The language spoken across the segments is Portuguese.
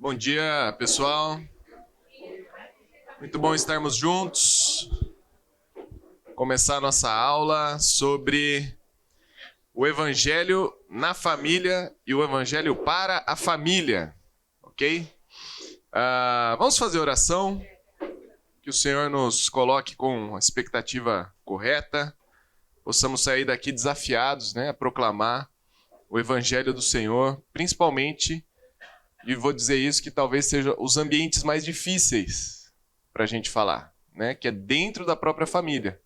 Bom dia, pessoal. Muito bom estarmos juntos. Começar a nossa aula sobre o Evangelho na família e o Evangelho para a família, ok? Vamos fazer oração, que o Senhor nos coloque com a expectativa correta, possamos sair daqui desafiados, a proclamar o Evangelho do Senhor, principalmente, e vou dizer isso, que talvez sejam os ambientes mais difíceis para a gente falar, que é dentro da própria família.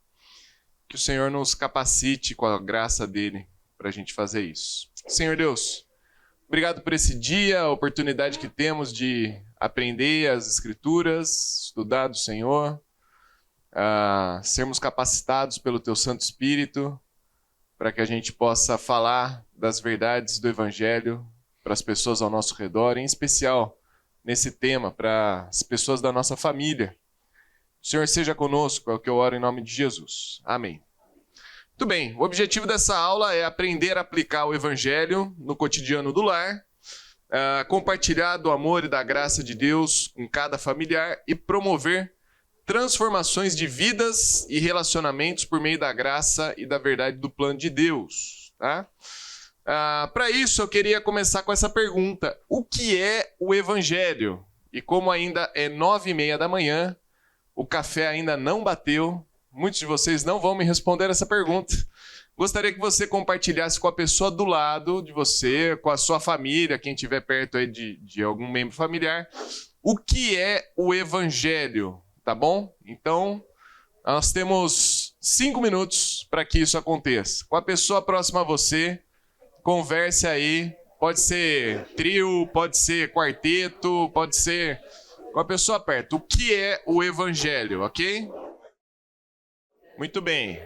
Que o Senhor nos capacite com a graça dele para a gente fazer isso. Senhor Deus, obrigado por esse dia, a oportunidade que temos de aprender as Escrituras, estudar do Senhor, sermos capacitados pelo Teu Santo Espírito, para que a gente possa falar das verdades do Evangelho para as pessoas ao nosso redor, em especial nesse tema, para as pessoas da nossa família. O Senhor seja conosco, é o que eu oro em nome de Jesus. Amém. Muito bem, o objetivo dessa aula é aprender a aplicar o Evangelho no cotidiano do lar, compartilhar do amor e da graça de Deus com cada familiar e promover transformações de vidas e relacionamentos por meio da graça e da verdade do plano de Deus. Tá? Para isso, eu queria começar com essa pergunta. O que é o Evangelho? E como ainda é 9h30 da manhã, o café ainda não bateu, muitos de vocês não vão me responder essa pergunta. Gostaria que você compartilhasse com a pessoa do lado de você, com a sua família, quem estiver perto aí de algum membro familiar, o que é o Evangelho, tá bom? Então, nós temos 5 minutos para que isso aconteça. Com a pessoa próxima a você, converse aí, pode ser trio, pode ser quarteto, pode ser com a pessoa perto. O que é o Evangelho, ok? Muito bem.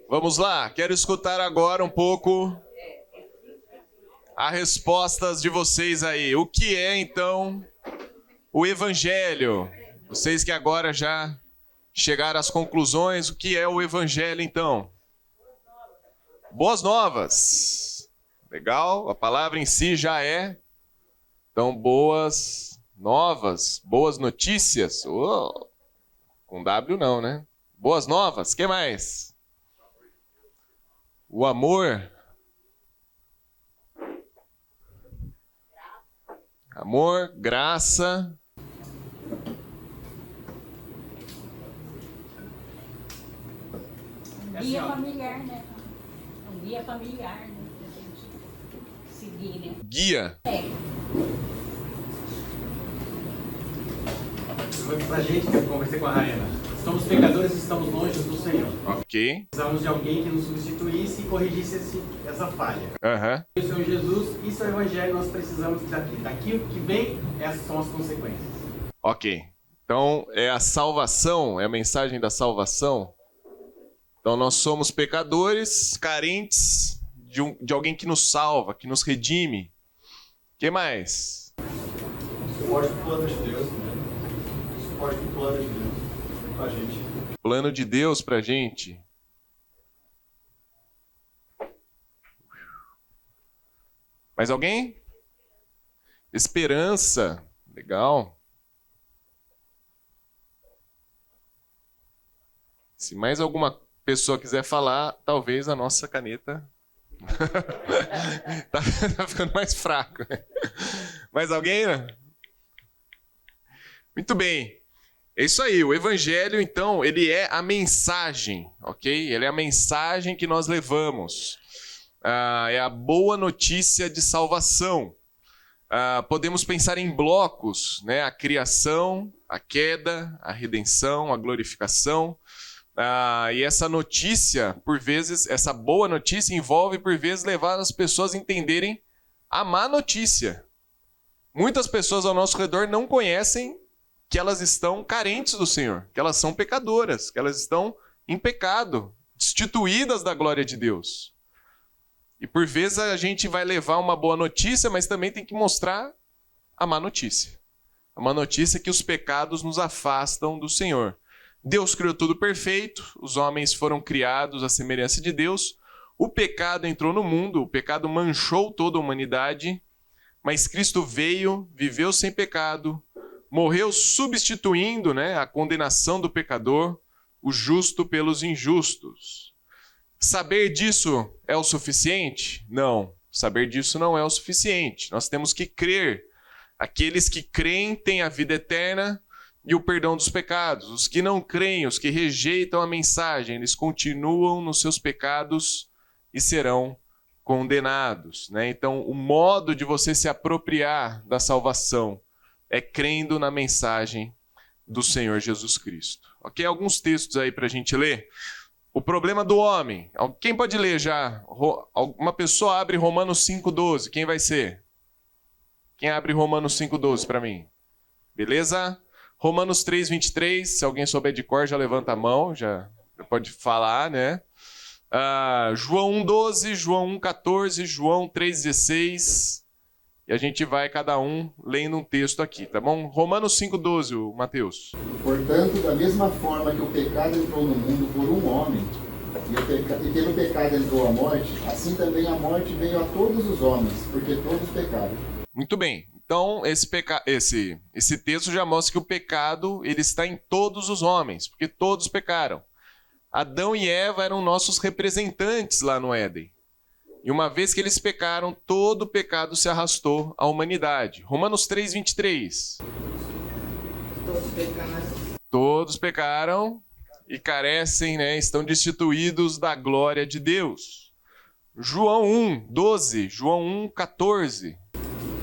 Vamos lá, quero escutar agora um pouco as respostas de vocês aí. O que é, então, o Evangelho? Vocês que agora já chegaram às conclusões, o que é o Evangelho, então? Boas novas. Legal, a palavra em si já é. Então, boas novas, boas notícias. Com W não, né? Boas novas, o que mais? O amor. Amor, graça. Guia familiar, né? Um guia familiar, né? Pra gente seguir, né? Guia. Pra gente, que eu conversei com a Raena, somos pecadores e estamos longe do Senhor. Ok. Precisamos de alguém que nos substituísse e corrigisse essa falha. Uhum. O Senhor Jesus, isso é o Evangelho, nós precisamos daquilo que vem, essas são as consequências. Ok. Então, é a salvação, é a mensagem da salvação. Então, nós somos pecadores, carentes de alguém que nos salva, que nos redime. O que mais? Suporte do plano de Deus, né? Suporte do plano de Deus pra gente. Plano de Deus pra gente. Mais alguém? Esperança. Legal. Se mais alguma pessoa quiser falar, talvez a nossa caneta tá ficando mais fraco. Mais alguém? Muito bem. É isso aí. O Evangelho, então, ele é a mensagem, ok? Ele é a mensagem que nós levamos. É a boa notícia de salvação. Podemos pensar em blocos, a criação, a queda, a redenção, a glorificação. E essa notícia, por vezes, essa boa notícia envolve, por vezes, levar as pessoas a entenderem a má notícia. Muitas pessoas ao nosso redor não conhecem que elas estão carentes do Senhor, que elas são pecadoras, que elas estão em pecado, destituídas da glória de Deus. E por vezes a gente vai levar uma boa notícia, mas também tem que mostrar a má notícia. A má notícia é que os pecados nos afastam do Senhor. Deus criou tudo perfeito, os homens foram criados à semelhança de Deus, o pecado entrou no mundo, o pecado manchou toda a humanidade, mas Cristo veio, viveu sem pecado, morreu substituindo, né, a condenação do pecador, o justo pelos injustos. Saber disso é o suficiente? Não, saber disso não é o suficiente. Nós temos que crer. Aqueles que creem têm a vida eterna e o perdão dos pecados. Os que não creem, os que rejeitam a mensagem, eles continuam nos seus pecados e serão condenados, né? Então, o modo de você se apropriar da salvação é crendo na mensagem do Senhor Jesus Cristo. Ok? Alguns textos aí para a gente ler. O problema do homem. Quem pode ler já? Uma pessoa abre Romanos 5,12. Quem vai ser? Quem abre Romanos 5,12 para mim? Beleza? Romanos 3,23. Se alguém souber de cor, já levanta a mão. Já pode falar, né? João 1,12, João 1,14, João 3,16. E a gente vai, cada um, lendo um texto aqui, tá bom? Romanos 5,12, Mateus. Portanto, da mesma forma que o pecado entrou no mundo por um homem, e pelo pecado entrou a morte, assim também a morte veio a todos os homens, porque todos pecaram. Muito bem. Então, esse texto já mostra que o pecado ele está em todos os homens, porque todos pecaram. Adão e Eva eram nossos representantes lá no Éden. E uma vez que eles pecaram, todo o pecado se arrastou à humanidade. Romanos 3,23. Todos pecaram e carecem, né, estão destituídos da glória de Deus. João 1,12, João 1,14.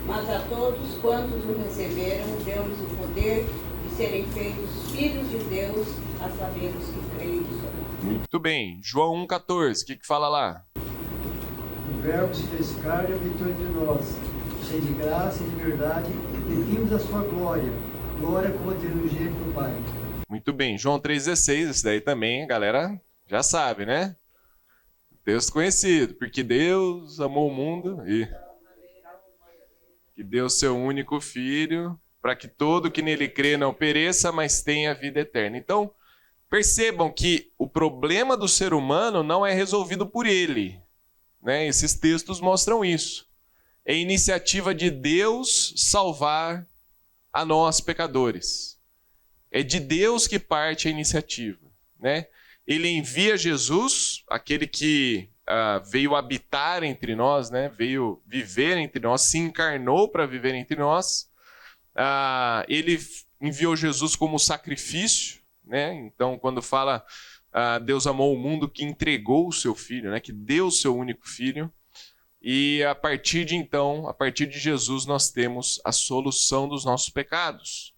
Mas a todos quantos o receberam, deu-lhes o poder de serem feitos filhos de Deus, a saber os que creem no seu nome. Muito bem. João 1,14, o que fala lá? O Verbo se fez carne e habitou entre nós, cheio de graça e de verdade, e vimos a sua glória, glória como a de unigênito do Pai. Muito bem. João 3,16, esse daí também, a galera já sabe, né? Texto conhecido, porque Deus amou o mundo e que deu seu único filho, para que todo que nele crê não pereça, mas tenha vida eterna. Então, percebam que o problema do ser humano não é resolvido por ele, né? Esses textos mostram isso. É iniciativa de Deus salvar a nós, pecadores. É de Deus que parte a iniciativa, né? Ele envia Jesus, aquele que veio habitar entre nós, né? Veio viver entre nós, se encarnou para viver entre nós. Ele enviou Jesus como sacrifício, né? Então, quando fala Deus amou o mundo, que entregou o seu filho, né? Que deu o seu único filho. E a partir de Jesus, nós temos a solução dos nossos pecados.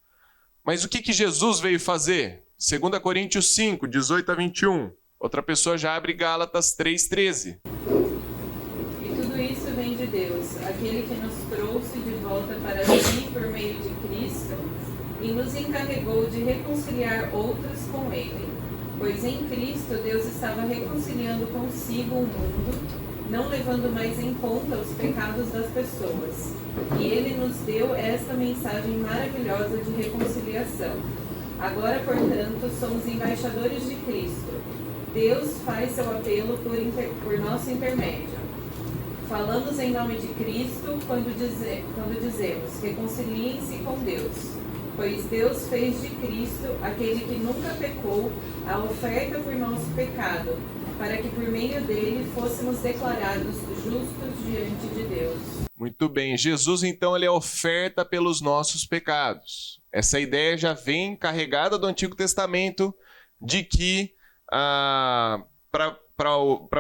Mas o que Jesus veio fazer? 2 Coríntios 5, 18 a 21. Outra pessoa já abre Gálatas 3,13. E tudo isso vem de Deus, aquele que nos trouxe de volta para si por meio de Cristo e nos encarregou de reconciliar outros com Ele. Pois em Cristo Deus estava reconciliando consigo o mundo, não levando mais em conta os pecados das pessoas. E Ele nos deu esta mensagem maravilhosa de reconciliação. Agora, portanto, somos embaixadores de Cristo. Deus faz seu apelo por nosso intermédio. Falamos em nome de Cristo quando dizemos, reconciliem-se com Deus. Pois Deus fez de Cristo, aquele que nunca pecou, a oferta por nosso pecado, para que por meio dele fôssemos declarados justos diante de Deus. Muito bem. Jesus, então, ele é oferta pelos nossos pecados. Essa ideia já vem carregada do Antigo Testamento de que para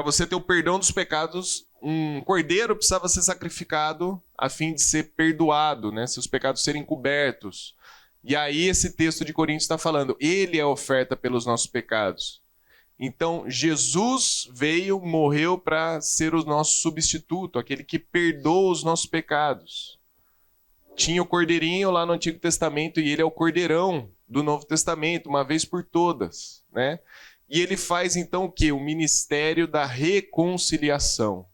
você ter o perdão dos pecados, um cordeiro precisava ser sacrificado a fim de ser perdoado, né? Seus pecados serem cobertos. E aí esse texto de Coríntios está falando, ele é oferta pelos nossos pecados. Então, Jesus veio, morreu para ser o nosso substituto, aquele que perdoa os nossos pecados. Tinha o cordeirinho lá no Antigo Testamento e ele é o cordeirão do Novo Testamento, uma vez por todas, né? E ele faz então o quê? O ministério da reconciliação.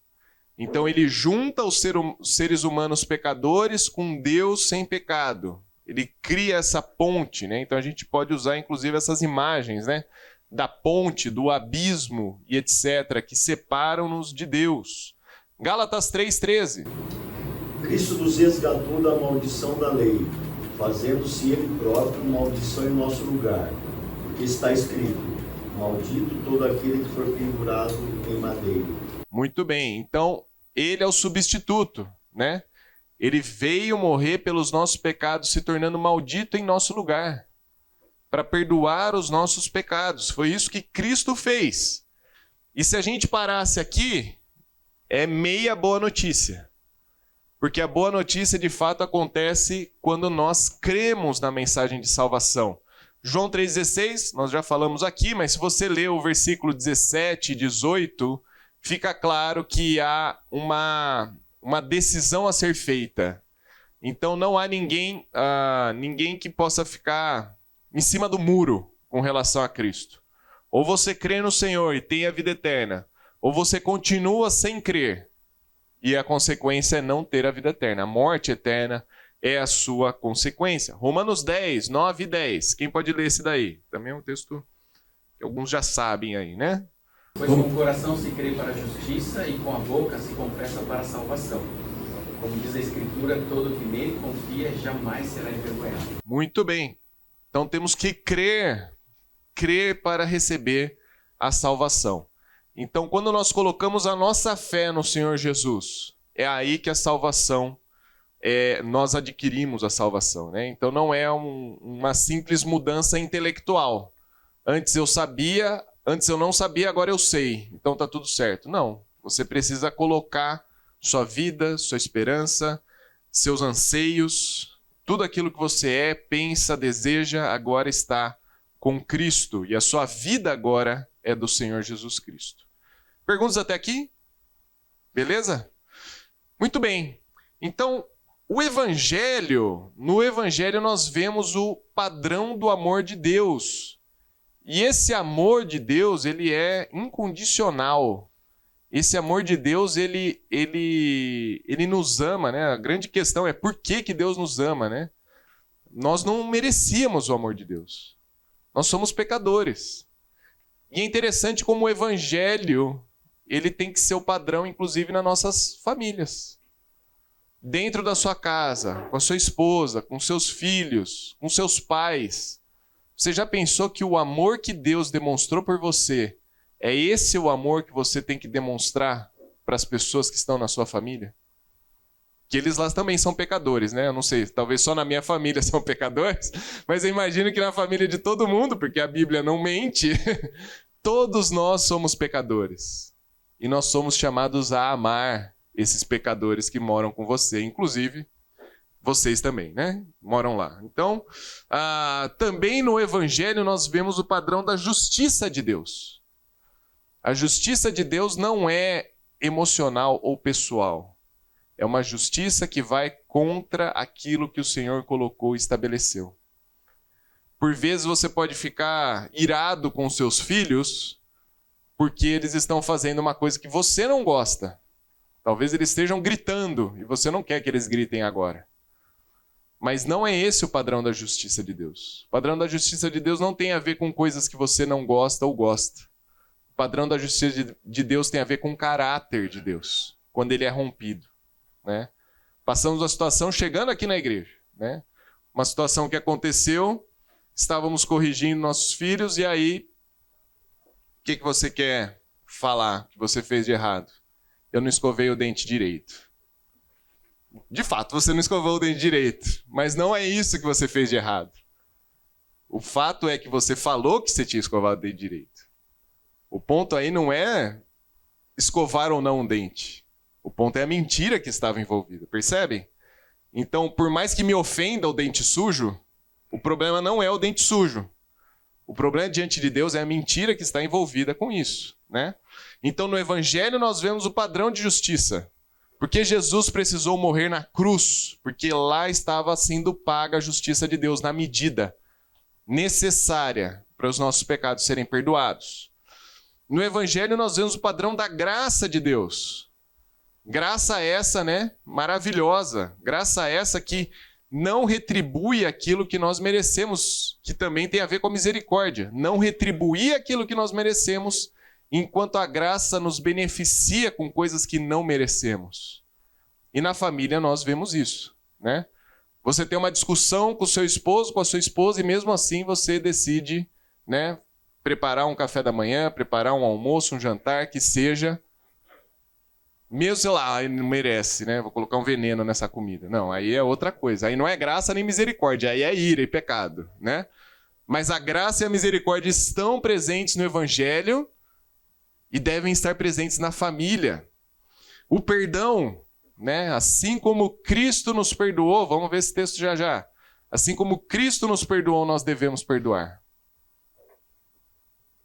Então ele junta os seres humanos pecadores com Deus sem pecado. Ele cria essa ponte, né? Então a gente pode usar inclusive essas imagens, né? Da ponte, do abismo e etc., que separam-nos de Deus. Gálatas 3,13. Cristo nos resgatou da maldição da lei, fazendo-se Ele próprio maldição em nosso lugar, porque está escrito: maldito todo aquele que for pendurado em madeiro. Muito bem, então ele é o substituto, né? Ele veio morrer pelos nossos pecados, se tornando maldito em nosso lugar, para perdoar os nossos pecados. Foi isso que Cristo fez. E se a gente parasse aqui, é meia boa notícia. Porque a boa notícia de fato acontece quando nós cremos na mensagem de salvação. João 3,16, nós já falamos aqui, mas se você ler o versículo 17 e 18, fica claro que há uma decisão a ser feita. Então não há ninguém que possa ficar em cima do muro com relação a Cristo. Ou você crê no Senhor e tem a vida eterna, ou você continua sem crer, e a consequência é não ter a vida eterna. A morte eterna é a sua consequência. Romanos 10, 9 e 10. Quem pode ler esse daí? Também é um texto que alguns já sabem aí, né? Pois com o coração se crê para a justiça e com a boca se confessa para a salvação. Como diz a Escritura, todo que nele confia jamais será envergonhado. Muito bem. Então temos que crer para receber a salvação. Então quando nós colocamos a nossa fé no Senhor Jesus, é aí que a salvação, nós adquirimos a salvação, né? Então não é uma simples mudança intelectual. Antes eu não sabia, agora eu sei. Então está tudo certo. Não, você precisa colocar sua vida, sua esperança, seus anseios, tudo aquilo que você pensa, deseja, agora está com Cristo. E a sua vida agora é do Senhor Jesus Cristo. Perguntas até aqui? Beleza? Muito bem. Então, no Evangelho nós vemos o padrão do amor de Deus. E esse amor de Deus, ele é incondicional. Esse amor de Deus, ele nos ama, né? A grande questão é por que Deus nos ama, né? Nós não merecíamos o amor de Deus. Nós somos pecadores. E é interessante como o Evangelho, ele tem que ser o padrão, inclusive, nas nossas famílias. Dentro da sua casa, com a sua esposa, com seus filhos, com seus pais. Você já pensou que o amor que Deus demonstrou por você é esse o amor que você tem que demonstrar para as pessoas que estão na sua família? Que eles lá também são pecadores, né? Eu não sei, talvez só na minha família são pecadores, mas eu imagino que na família de todo mundo, porque a Bíblia não mente, todos nós somos pecadores. E nós somos chamados a amar esses pecadores que moram com você, inclusive vocês também, né? Moram lá. Então, também no Evangelho nós vemos o padrão da justiça de Deus. A justiça de Deus não é emocional ou pessoal. É uma justiça que vai contra aquilo que o Senhor colocou e estabeleceu. Por vezes você pode ficar irado com seus filhos porque eles estão fazendo uma coisa que você não gosta. Talvez eles estejam gritando e você não quer que eles gritem agora. Mas não é esse o padrão da justiça de Deus. O padrão da justiça de Deus não tem a ver com coisas que você não gosta ou gosta. O padrão da justiça de Deus tem a ver com o caráter de Deus, quando ele é rompido, né? Passamos uma situação chegando aqui na igreja, né? Uma situação que aconteceu, estávamos corrigindo nossos filhos e aí, o que você quer falar que você fez de errado? Eu não escovei o dente direito. De fato, você não escovou o dente direito, mas não é isso que você fez de errado. O fato é que você falou que você tinha escovado o dente direito. O ponto aí não é escovar ou não um dente. O ponto é a mentira que estava envolvida, percebem? Então, por mais que me ofenda o dente sujo, o problema não é o dente sujo. O problema diante de Deus é a mentira que está envolvida com isso, né? Então, no Evangelho nós vemos o padrão de justiça. Porque Jesus precisou morrer na cruz, porque lá estava sendo paga a justiça de Deus na medida necessária para os nossos pecados serem perdoados. No Evangelho nós vemos o padrão da graça de Deus. Graça essa, né, maravilhosa. Graça essa que não retribui aquilo que nós merecemos, que também tem a ver com a misericórdia. Não retribuir aquilo que nós merecemos, enquanto a graça nos beneficia com coisas que não merecemos. E na família nós vemos isso, né? Você tem uma discussão com o seu esposo, com a sua esposa, e mesmo assim você decide, né, preparar um café da manhã, preparar um almoço, um jantar, que seja, mesmo, sei lá, não merece, né? Vou colocar um veneno nessa comida. Não, aí é outra coisa. Aí não é graça nem misericórdia, aí é ira e pecado, né? Mas a graça e a misericórdia estão presentes no Evangelho e devem estar presentes na família. O perdão, né? Assim como Cristo nos perdoou, vamos ver esse texto já já. Assim como Cristo nos perdoou, nós devemos perdoar.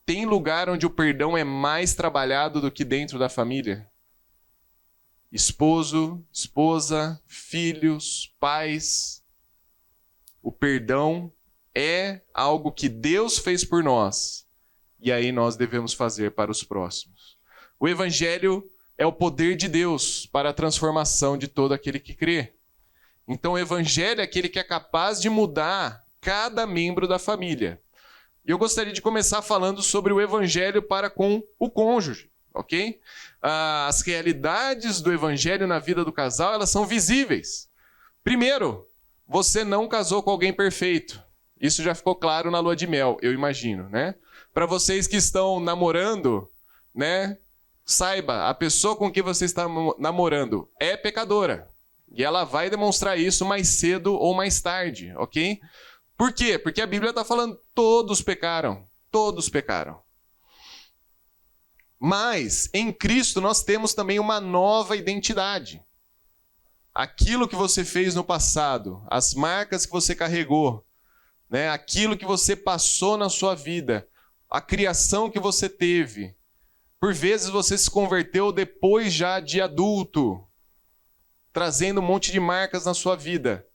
Tem lugar onde o perdão é mais trabalhado do que dentro da família? Esposo, esposa, filhos, pais. O perdão é algo que Deus fez por nós. E aí nós devemos fazer para os próximos. O Evangelho é o poder de Deus para a transformação de todo aquele que crê. Então o Evangelho é aquele que é capaz de mudar cada membro da família. E eu gostaria de começar falando sobre o Evangelho para com o cônjuge, ok? As realidades do Evangelho na vida do casal, elas são visíveis. Primeiro, você não casou com alguém perfeito. Isso já ficou claro na lua de mel, eu imagino, né? Para vocês que estão namorando, né? Saiba, a pessoa com quem você está namorando é pecadora. E ela vai demonstrar isso mais cedo ou mais tarde, ok? Por quê? Porque a Bíblia está falando todos pecaram. Todos pecaram. Mas em Cristo nós temos também uma nova identidade. Aquilo que você fez no passado, as marcas que você carregou, né? Aquilo que você passou na sua vida, a criação que você teve. Por vezes você se converteu depois já de adulto, trazendo um monte de marcas na sua vida.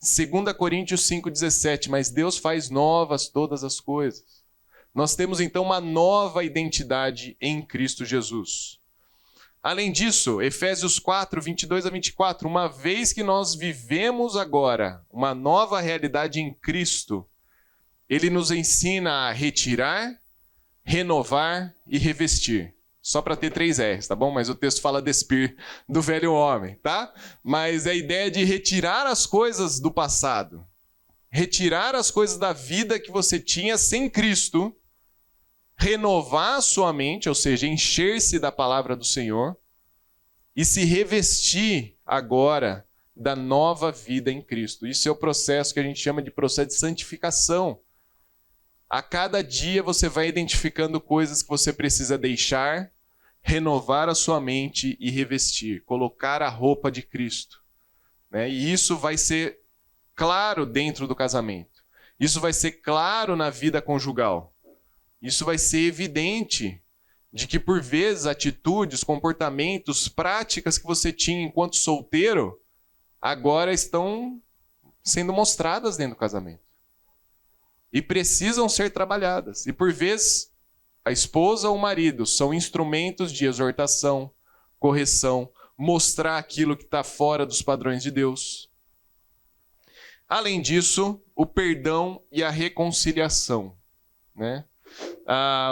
2 Coríntios 5,17, mas Deus faz novas todas as coisas. Nós temos então uma nova identidade em Cristo Jesus. Além disso, Efésios 4, 22 a 24, uma vez que nós vivemos agora uma nova realidade em Cristo, ele nos ensina a retirar, renovar e revestir. Só para ter 3 R's, tá bom? Mas o texto fala despir do velho homem, tá? Mas é a ideia de retirar as coisas do passado. Retirar as coisas da vida que você tinha sem Cristo. Renovar a sua mente, ou seja, encher-se da palavra do Senhor. E se revestir agora da nova vida em Cristo. Isso é o processo que a gente chama de processo de santificação. A cada dia você vai identificando coisas que você precisa deixar, renovar a sua mente e revestir, colocar a roupa de Cristo, né? E isso vai ser claro dentro do casamento. Isso vai ser claro na vida conjugal. Isso vai ser evidente de que, por vezes, atitudes, comportamentos, práticas que você tinha enquanto solteiro, agora estão sendo mostradas dentro do casamento. E precisam ser trabalhadas. E, por vezes, a esposa ou o marido são instrumentos de exortação, correção, mostrar aquilo que está fora dos padrões de Deus. Além disso, o perdão e a reconciliação, né?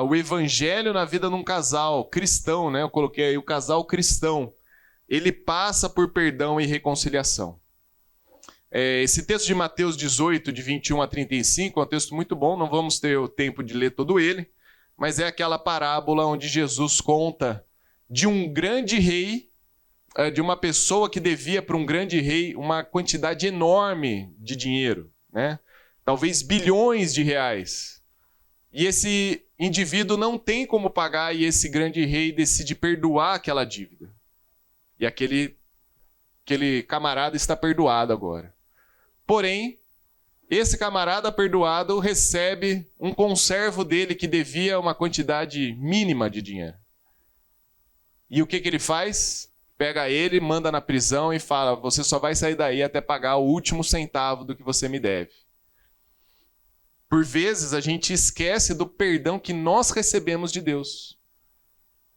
O evangelho na vida de um casal cristão, né? Eu coloquei aí o casal cristão. Ele passa por perdão e reconciliação. Esse texto de Mateus 18, de 21 a 35, é um texto muito bom, não vamos ter o tempo de ler todo ele, mas é aquela parábola onde Jesus conta de um grande rei, de uma pessoa que devia para um grande rei uma quantidade enorme de dinheiro, né? Talvez bilhões de reais. E esse indivíduo não tem como pagar e esse grande rei decide perdoar aquela dívida. E aquele camarada está perdoado agora. Porém, esse camarada perdoado recebe um conservo dele que devia uma quantidade mínima de dinheiro. E o que ele faz? Pega ele, manda na prisão e fala: você só vai sair daí até pagar o último centavo do que você me deve. Por vezes a gente esquece do perdão que nós recebemos de Deus.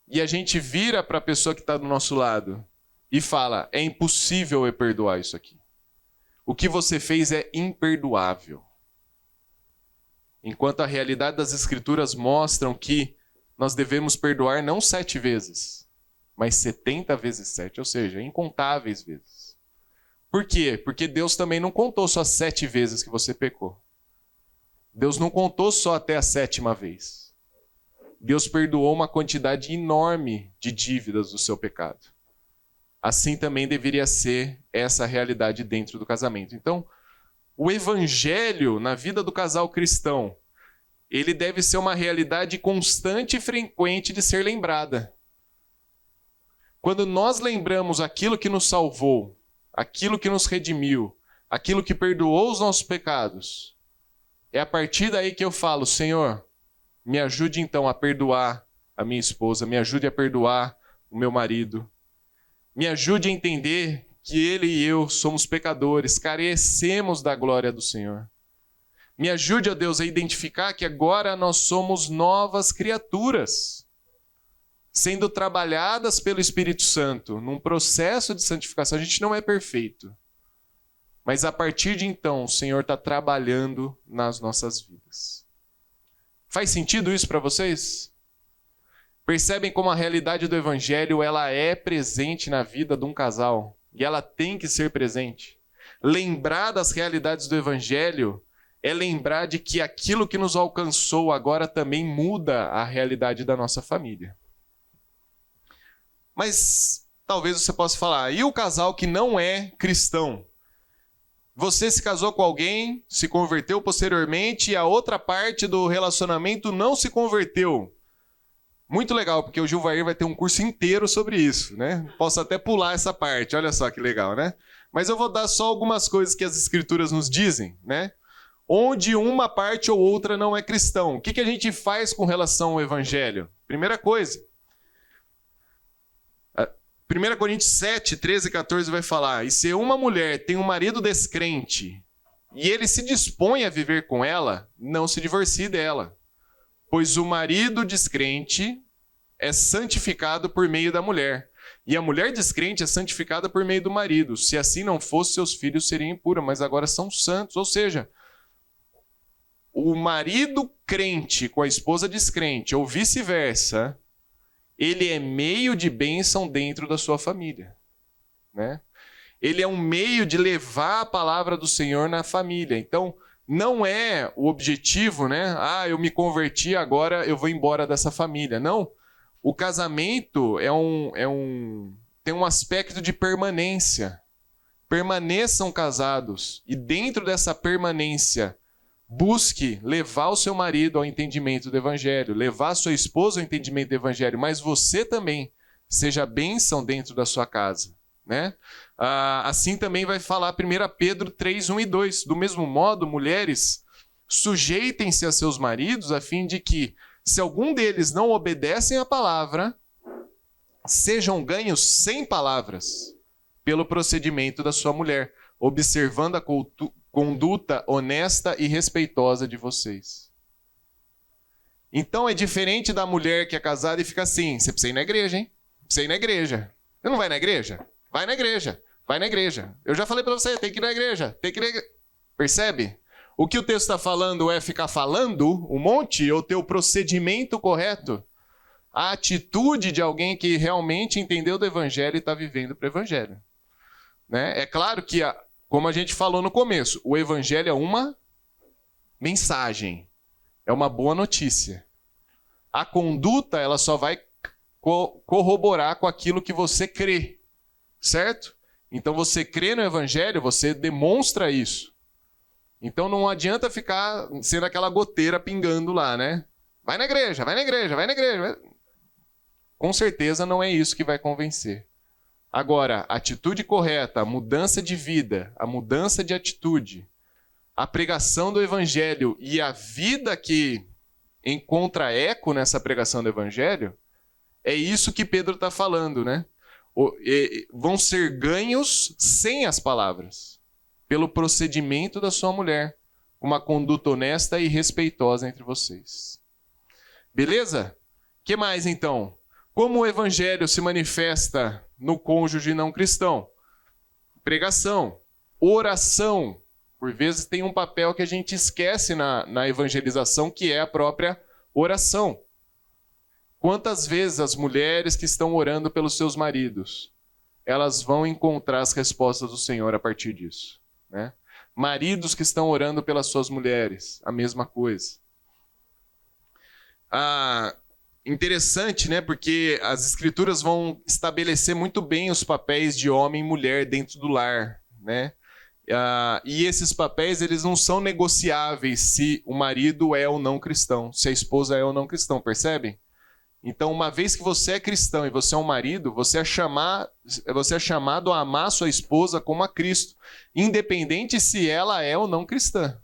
E a gente vira para a pessoa que está do nosso lado e fala: é impossível eu perdoar isso aqui. O que você fez é imperdoável. Enquanto a realidade das Escrituras mostram que nós devemos perdoar não 7 vezes, mas 70 vezes 7, ou seja, incontáveis vezes. Por quê? Porque Deus também não contou só 7 vezes que você pecou. Deus não contou só até a 7ª vez. Deus perdoou uma quantidade enorme de dívidas do seu pecado. Assim também deveria ser essa realidade dentro do casamento. Então, o evangelho na vida do casal cristão, ele deve ser uma realidade constante e frequente de ser lembrada. Quando nós lembramos aquilo que nos salvou, aquilo que nos redimiu, aquilo que perdoou os nossos pecados, é a partir daí que eu falo, Senhor, me ajude então a perdoar a minha esposa, me ajude a perdoar o meu marido, me ajude a entender que ele e eu somos pecadores, carecemos da glória do Senhor. Me ajude, ó Deus, a identificar que agora nós somos novas criaturas, sendo trabalhadas pelo Espírito Santo, num processo de santificação. A gente não é perfeito, mas a partir de então, o Senhor está trabalhando nas nossas vidas. Faz sentido isso para vocês? Percebem como a realidade do Evangelho ela é presente na vida de um casal, e ela tem que ser presente. Lembrar das realidades do Evangelho é lembrar de que aquilo que nos alcançou agora também muda a realidade da nossa família. Mas talvez você possa falar, e o casal que não é cristão? Você se casou com alguém, se converteu posteriormente e a outra parte do relacionamento não se converteu. Muito legal, porque o Gilvair vai ter um curso inteiro sobre isso, né? Posso até pular essa parte, olha só que legal, né? Mas eu vou dar só algumas coisas que as Escrituras nos dizem, né? Onde uma parte ou outra não é cristão. O que a gente faz com relação ao Evangelho? Primeira coisa, 1 Coríntios 7, 13 e 14 vai falar, e se uma mulher tem um marido descrente e ele se dispõe a viver com ela, não se divorcie dela, pois o marido descrente é santificado por meio da mulher, e a mulher descrente é santificada por meio do marido. Se assim não fosse, seus filhos seriam impuros, mas agora são santos. Ou seja, o marido crente com a esposa descrente, ou vice-versa, ele é meio de bênção dentro da sua família, né? Ele é um meio de levar a palavra do Senhor na família. Então, não é o objetivo, né? Ah, eu me converti, agora eu vou embora dessa família. Não. O casamento tem um aspecto de permanência. Permaneçam casados. E dentro dessa permanência, busque levar o seu marido ao entendimento do Evangelho, levar a sua esposa ao entendimento do Evangelho, mas você também seja bênção dentro da sua casa, né? Assim também vai falar 1 Pedro 3, 1 e 2. Do mesmo modo, mulheres, sujeitem-se a seus maridos, a fim de que, se algum deles não obedecem à palavra, sejam ganhos sem palavras pelo procedimento da sua mulher, observando a conduta honesta e respeitosa de vocês. Então é diferente da mulher que é casada e fica assim, você precisa ir na igreja, hein? Precisa ir na igreja. Você não vai na igreja? Vai na igreja. Vai na igreja. Eu já falei para você, tem que ir na igreja. Tem que ir na igreja. Percebe? O que o texto está falando é ficar falando um monte ou ter o procedimento correto? A atitude de alguém que realmente entendeu do Evangelho e está vivendo para o Evangelho. Né? É claro que, como a gente falou no começo, o Evangelho é uma mensagem, é uma boa notícia. A conduta, ela só vai corroborar com aquilo que você crê, certo? Então você crê no Evangelho, você demonstra isso. Então não adianta ficar sendo aquela goteira pingando lá, né? Vai na igreja, vai na igreja, vai na igreja. Com certeza não é isso que vai convencer. Agora, a atitude correta, a mudança de vida, a mudança de atitude, a pregação do Evangelho e a vida que encontra eco nessa pregação do Evangelho, é isso que Pedro está falando, né? Vão ser ganhos sem as palavras, pelo procedimento da sua mulher, uma conduta honesta e respeitosa entre vocês. Beleza? O que mais então? Como o Evangelho se manifesta no cônjuge não cristão? Pregação, oração. Por vezes tem um papel que a gente esquece na evangelização, que é a própria oração. Quantas vezes as mulheres que estão orando pelos seus maridos, elas vão encontrar as respostas do Senhor a partir disso, né? Maridos que estão orando pelas suas mulheres, a mesma coisa. Interessante, né? Porque as Escrituras vão estabelecer muito bem os papéis de homem e mulher dentro do lar, né? E esses papéis, eles não são negociáveis se o marido é ou não cristão, se a esposa é ou não cristão, percebem? Então, uma vez que você é cristão e você é um marido, você é chamado a amar sua esposa como a Cristo, independente se ela é ou não cristã.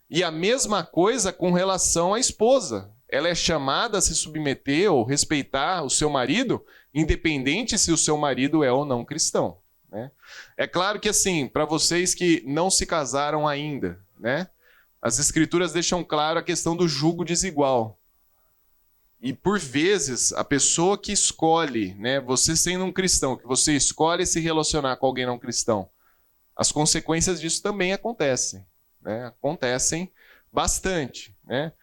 E a mesma coisa com relação à esposa. Ela é chamada a se submeter ou respeitar o seu marido, independente se o seu marido é ou não cristão, né? É claro que, assim, para vocês que não se casaram ainda, né, as Escrituras deixam claro a questão do jugo desigual. E, por vezes, a pessoa que escolhe, né, você sendo um cristão, que você escolhe se relacionar com alguém não cristão, as consequências disso também acontecem, né? Acontecem bastante, né?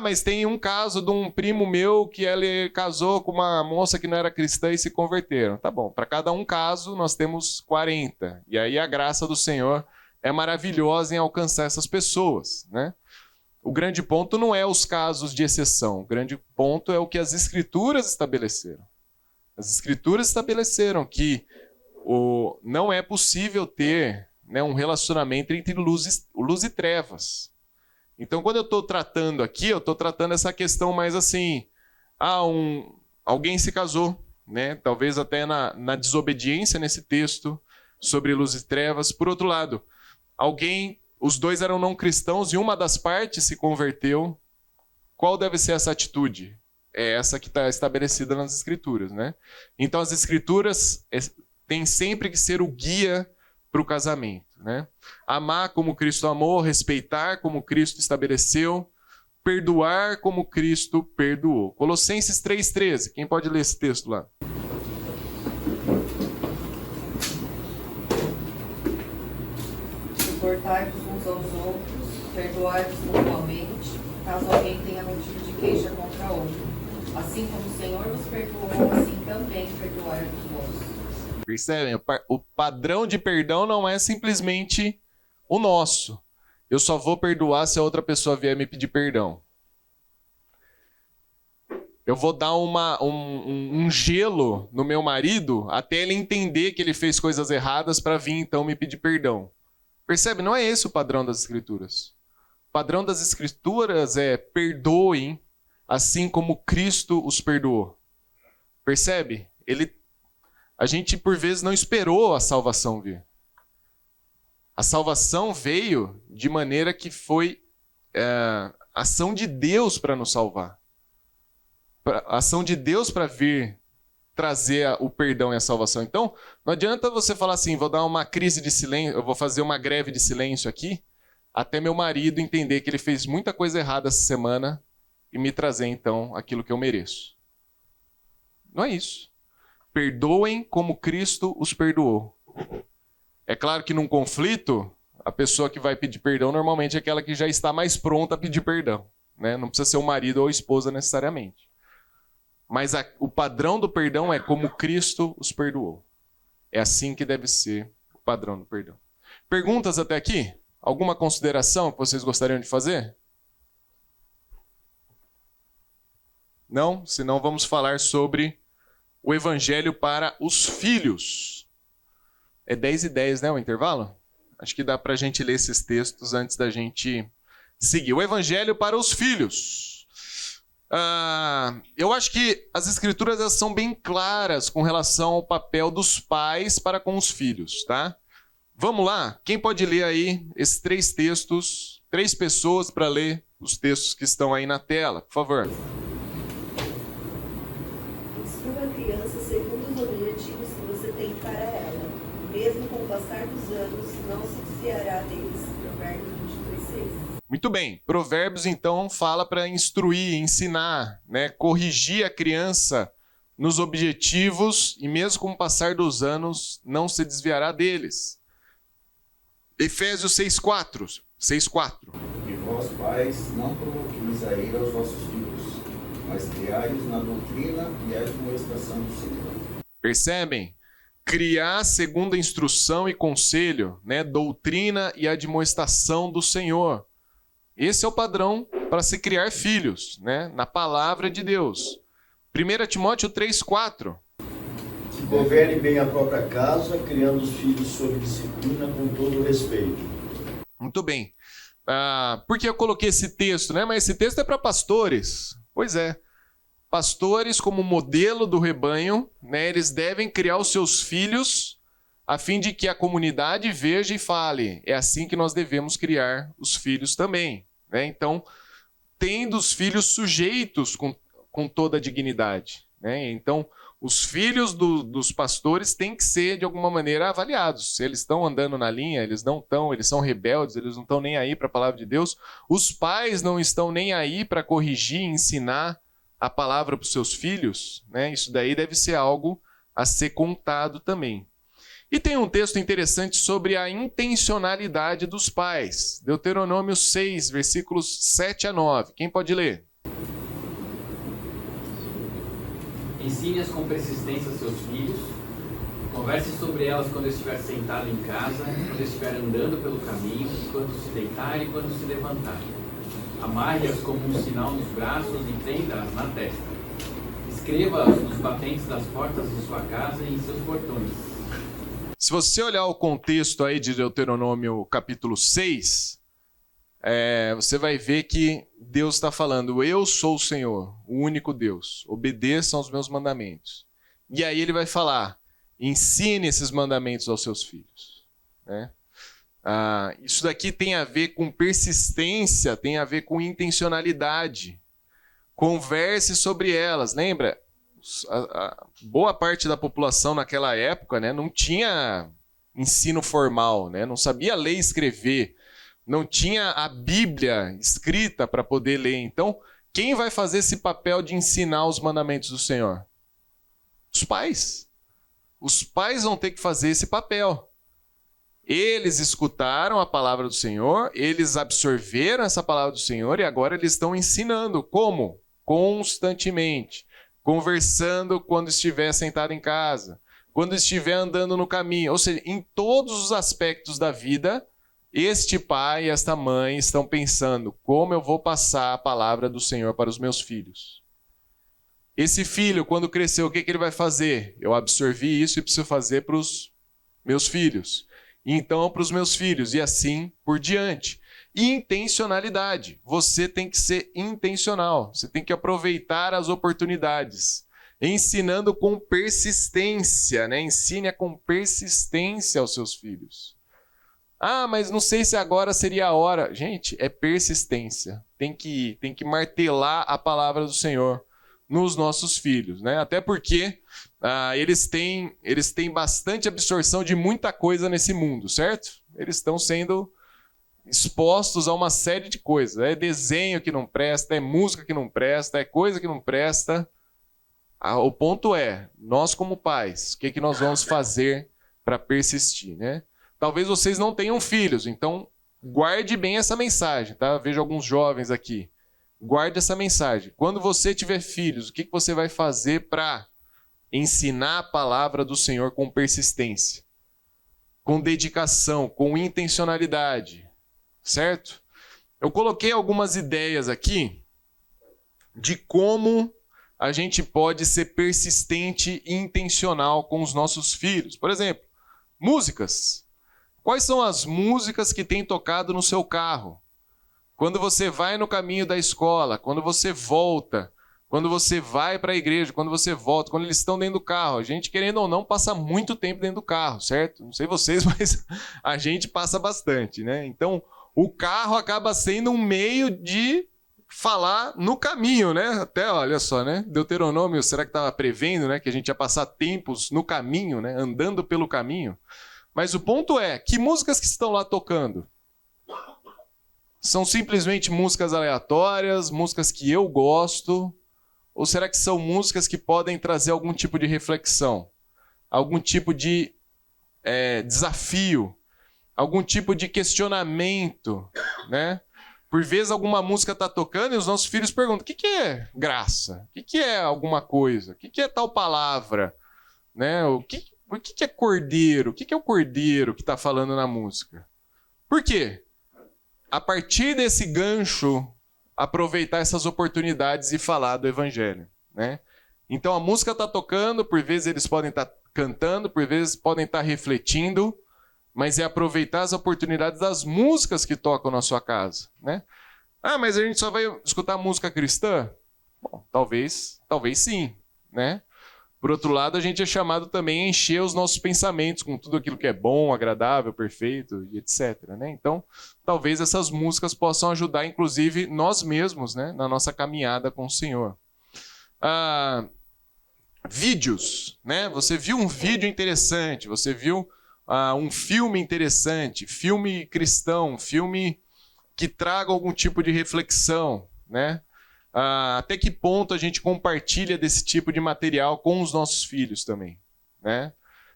Mas tem um caso de um primo meu que ele casou com uma moça que não era cristã e se converteram. Tá bom, para cada um caso nós temos 40. E aí a graça do Senhor é maravilhosa em alcançar essas pessoas, né? O grande ponto não é os casos de exceção. O grande ponto é o que as Escrituras estabeleceram. As Escrituras estabeleceram que não é possível ter, né, um relacionamento entre luz e trevas. Então, quando eu estou tratando aqui, eu estou tratando essa questão mais assim, alguém se casou, né? Talvez até na desobediência nesse texto, sobre luz e trevas. Por outro lado, os dois eram não cristãos e uma das partes se converteu. Qual deve ser essa atitude? É essa que está estabelecida nas Escrituras, né? Então, as Escrituras têm sempre que ser o guia para o casamento, né? Amar como Cristo amou, respeitar como Cristo estabeleceu, perdoar como Cristo perdoou. Colossenses 3,13. Quem pode ler esse texto lá? Suportai-vos uns aos outros, perdoai-vos mutuamente, caso alguém tenha motivo de queixa contra outro. Assim como o Senhor vos perdoou, assim também perdoai-vos vós. Percebem? O padrão de perdão não é simplesmente o nosso. Eu só vou perdoar se a outra pessoa vier me pedir perdão. Eu vou dar um gelo no meu marido até ele entender que ele fez coisas erradas para vir então me pedir perdão. Percebe? Não é esse o padrão das Escrituras. O padrão das Escrituras é perdoem assim como Cristo os perdoou. Percebe? A gente, por vezes, não esperou a salvação vir. A salvação veio de maneira que foi ação de Deus para nos salvar. Ação de Deus para vir trazer o perdão e a salvação. Então, não adianta você falar assim, vou dar uma crise de silêncio, eu vou fazer uma greve de silêncio aqui, até meu marido entender que ele fez muita coisa errada essa semana e me trazer, então, aquilo que eu mereço. Não é isso. Perdoem como Cristo os perdoou. É claro que num conflito, a pessoa que vai pedir perdão normalmente é aquela que já está mais pronta a pedir perdão, né? Não precisa ser o marido ou a esposa necessariamente. Mas o padrão do perdão é como Cristo os perdoou. É assim que deve ser o padrão do perdão. Perguntas até aqui? Alguma consideração que vocês gostariam de fazer? Não? Senão vamos falar sobre o Evangelho para os filhos. É 10:10, né, o intervalo? Acho que dá para a gente ler esses textos antes da gente seguir. O Evangelho para os filhos. Eu acho que as Escrituras elas são bem claras com relação ao papel dos pais para com os filhos, tá? Vamos lá? Quem pode ler aí esses 3 textos? 3 pessoas para ler os textos que estão aí na tela, por favor. Instrua a criança segundo os objetivos que você tem para ela. Mesmo com o passar dos anos, não se desviará deles. Provérbios 22:6. Muito bem. Provérbios, então, fala para instruir, ensinar, né? Corrigir a criança nos objetivos e mesmo com o passar dos anos, não se desviará deles. Efésios 6:4. E vós, pais, não provoqueis a ira aos vossos filhos, mas criai-os na doutrina e admoestação do Senhor. Percebem? Criar segundo a instrução e conselho, né? Doutrina e admoestação do Senhor. Esse é o padrão para se criar filhos, né? Na palavra de Deus. 1 Timóteo 3,4. Que governe bem a própria casa, criando os filhos sob disciplina com todo o respeito. Muito bem. Por que eu coloquei esse texto, né? Mas esse texto é para pastores. Pois é. Pastores, como modelo do rebanho, né? Eles devem criar os seus filhos a fim de que a comunidade veja e fale. É assim que nós devemos criar os filhos também, né? Então, tendo os filhos sujeitos com toda a dignidade, né? Então, os filhos dos pastores têm que ser, de alguma maneira, avaliados. Se eles estão andando na linha, eles não estão, eles são rebeldes, eles não estão nem aí para a palavra de Deus. Os pais não estão nem aí para corrigir e ensinar a palavra para os seus filhos, né? Isso daí deve ser algo a ser contado também. E tem um texto interessante sobre a intencionalidade dos pais. Deuteronômio 6, versículos 7 a 9. Quem pode ler? Ensine-as com persistência a seus filhos. Converse sobre elas quando estiver sentado em casa, quando estiver andando pelo caminho, quando se deitar e quando se levantar. Amarre-as como um sinal nos braços e prenda-as na testa. Escreva-as nos batentes das portas de sua casa e em seus portões. Se você olhar o contexto aí de Deuteronômio capítulo 6, você vai ver que Deus está falando, eu sou o Senhor, o único Deus, obedeçam aos meus mandamentos. E aí ele vai falar, ensine esses mandamentos aos seus filhos, né? Isso daqui tem a ver com persistência, tem a ver com intencionalidade. Converse sobre elas. Lembra? A boa parte da população naquela época, né, não tinha ensino formal, né, não sabia ler e escrever, não tinha a Bíblia escrita para poder ler. Então, quem vai fazer esse papel de ensinar os mandamentos do Senhor? Os pais. Os pais vão ter que fazer esse papel. Eles escutaram a palavra do Senhor, eles absorveram essa palavra do Senhor e agora eles estão ensinando. Como? Constantemente. Conversando quando estiver sentado em casa, quando estiver andando no caminho. Ou seja, em todos os aspectos da vida, este pai e esta mãe estão pensando como eu vou passar a palavra do Senhor para os meus filhos. Esse filho, quando crescer, o que ele vai fazer? Eu absorvi isso e preciso fazer para os meus filhos. E então para os meus filhos, e assim por diante. Intencionalidade. Você tem que ser intencional. Você tem que aproveitar as oportunidades. Ensinando com persistência, né? Ensine com persistência aos seus filhos. Mas não sei se agora seria a hora. Gente, é persistência. Tem que martelar a palavra do Senhor nos nossos filhos, né? Até porque eles têm bastante absorção de muita coisa nesse mundo, certo? Eles estão sendo expostos a uma série de coisas. É desenho que não presta, é música que não presta, é coisa que não presta. O ponto é, nós como pais, o que nós vamos fazer para persistir, né? Talvez vocês não tenham filhos, então guarde bem essa mensagem, tá? Vejo alguns jovens aqui. Guarde essa mensagem. Quando você tiver filhos, o que você vai fazer para ensinar a palavra do Senhor com persistência, com dedicação, com intencionalidade, certo? Eu coloquei algumas ideias aqui de como a gente pode ser persistente e intencional com os nossos filhos. Por exemplo, músicas. Quais são as músicas que têm tocado no seu carro? Quando você vai no caminho da escola, quando você volta, quando você vai para a igreja, quando você volta, quando eles estão dentro do carro. A gente, querendo ou não, passa muito tempo dentro do carro, certo? Não sei vocês, mas a gente passa bastante, né? Então, o carro acaba sendo um meio de falar no caminho, né? Até, olha só, né? Deuteronômio, será que estava prevendo, né? Que a gente ia passar tempos no caminho, né? Andando pelo caminho. Mas o ponto é, que músicas que estão lá tocando? São simplesmente músicas aleatórias, músicas que eu gosto? Ou será que são músicas que podem trazer algum tipo de reflexão? Algum tipo de desafio? Algum tipo de questionamento, né? Por vezes alguma música está tocando e os nossos filhos perguntam: o que é graça? O que é alguma coisa? O que é tal palavra? Né? O que é cordeiro? O que é o cordeiro que está falando na música? Por quê? A partir desse gancho, aproveitar essas oportunidades e falar do evangelho, né? Então a música está tocando, por vezes eles podem estar cantando, por vezes podem estar refletindo, mas é aproveitar as oportunidades das músicas que tocam na sua casa, né? Ah, mas a gente só vai escutar música cristã? Bom, talvez sim, né? Por outro lado, a gente é chamado também a encher os nossos pensamentos com tudo aquilo que é bom, agradável, perfeito e etc, né? Então, talvez essas músicas possam ajudar, inclusive, nós mesmos, né? Na nossa caminhada com o Senhor. Vídeos, né? Você viu um vídeo interessante, você viu um filme interessante, filme cristão, filme que traga algum tipo de reflexão, né? Até que ponto a gente compartilha desse tipo de material com os nossos filhos também, né?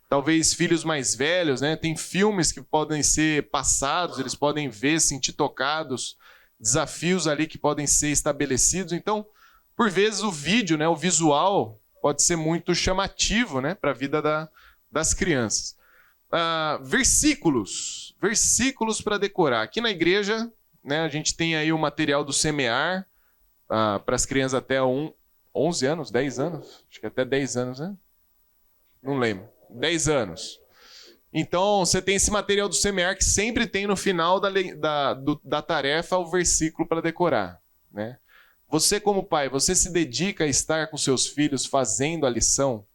Talvez filhos mais velhos, né? Tem filmes que podem ser passados, eles podem ver, sentir tocados, desafios ali que podem ser estabelecidos. Então, por vezes o vídeo, né? O visual pode ser muito chamativo, né? Para a vida das crianças. Versículos para decorar. Aqui na igreja, né? A gente tem aí o material do Semear, para as crianças até 11 anos, 10 anos, acho que até 10 anos, né? Não lembro. 10 anos. Então, você tem esse material do Semear que sempre tem no final da tarefa o versículo para decorar, né? Você, como pai, você se dedica a estar com seus filhos fazendo a lição,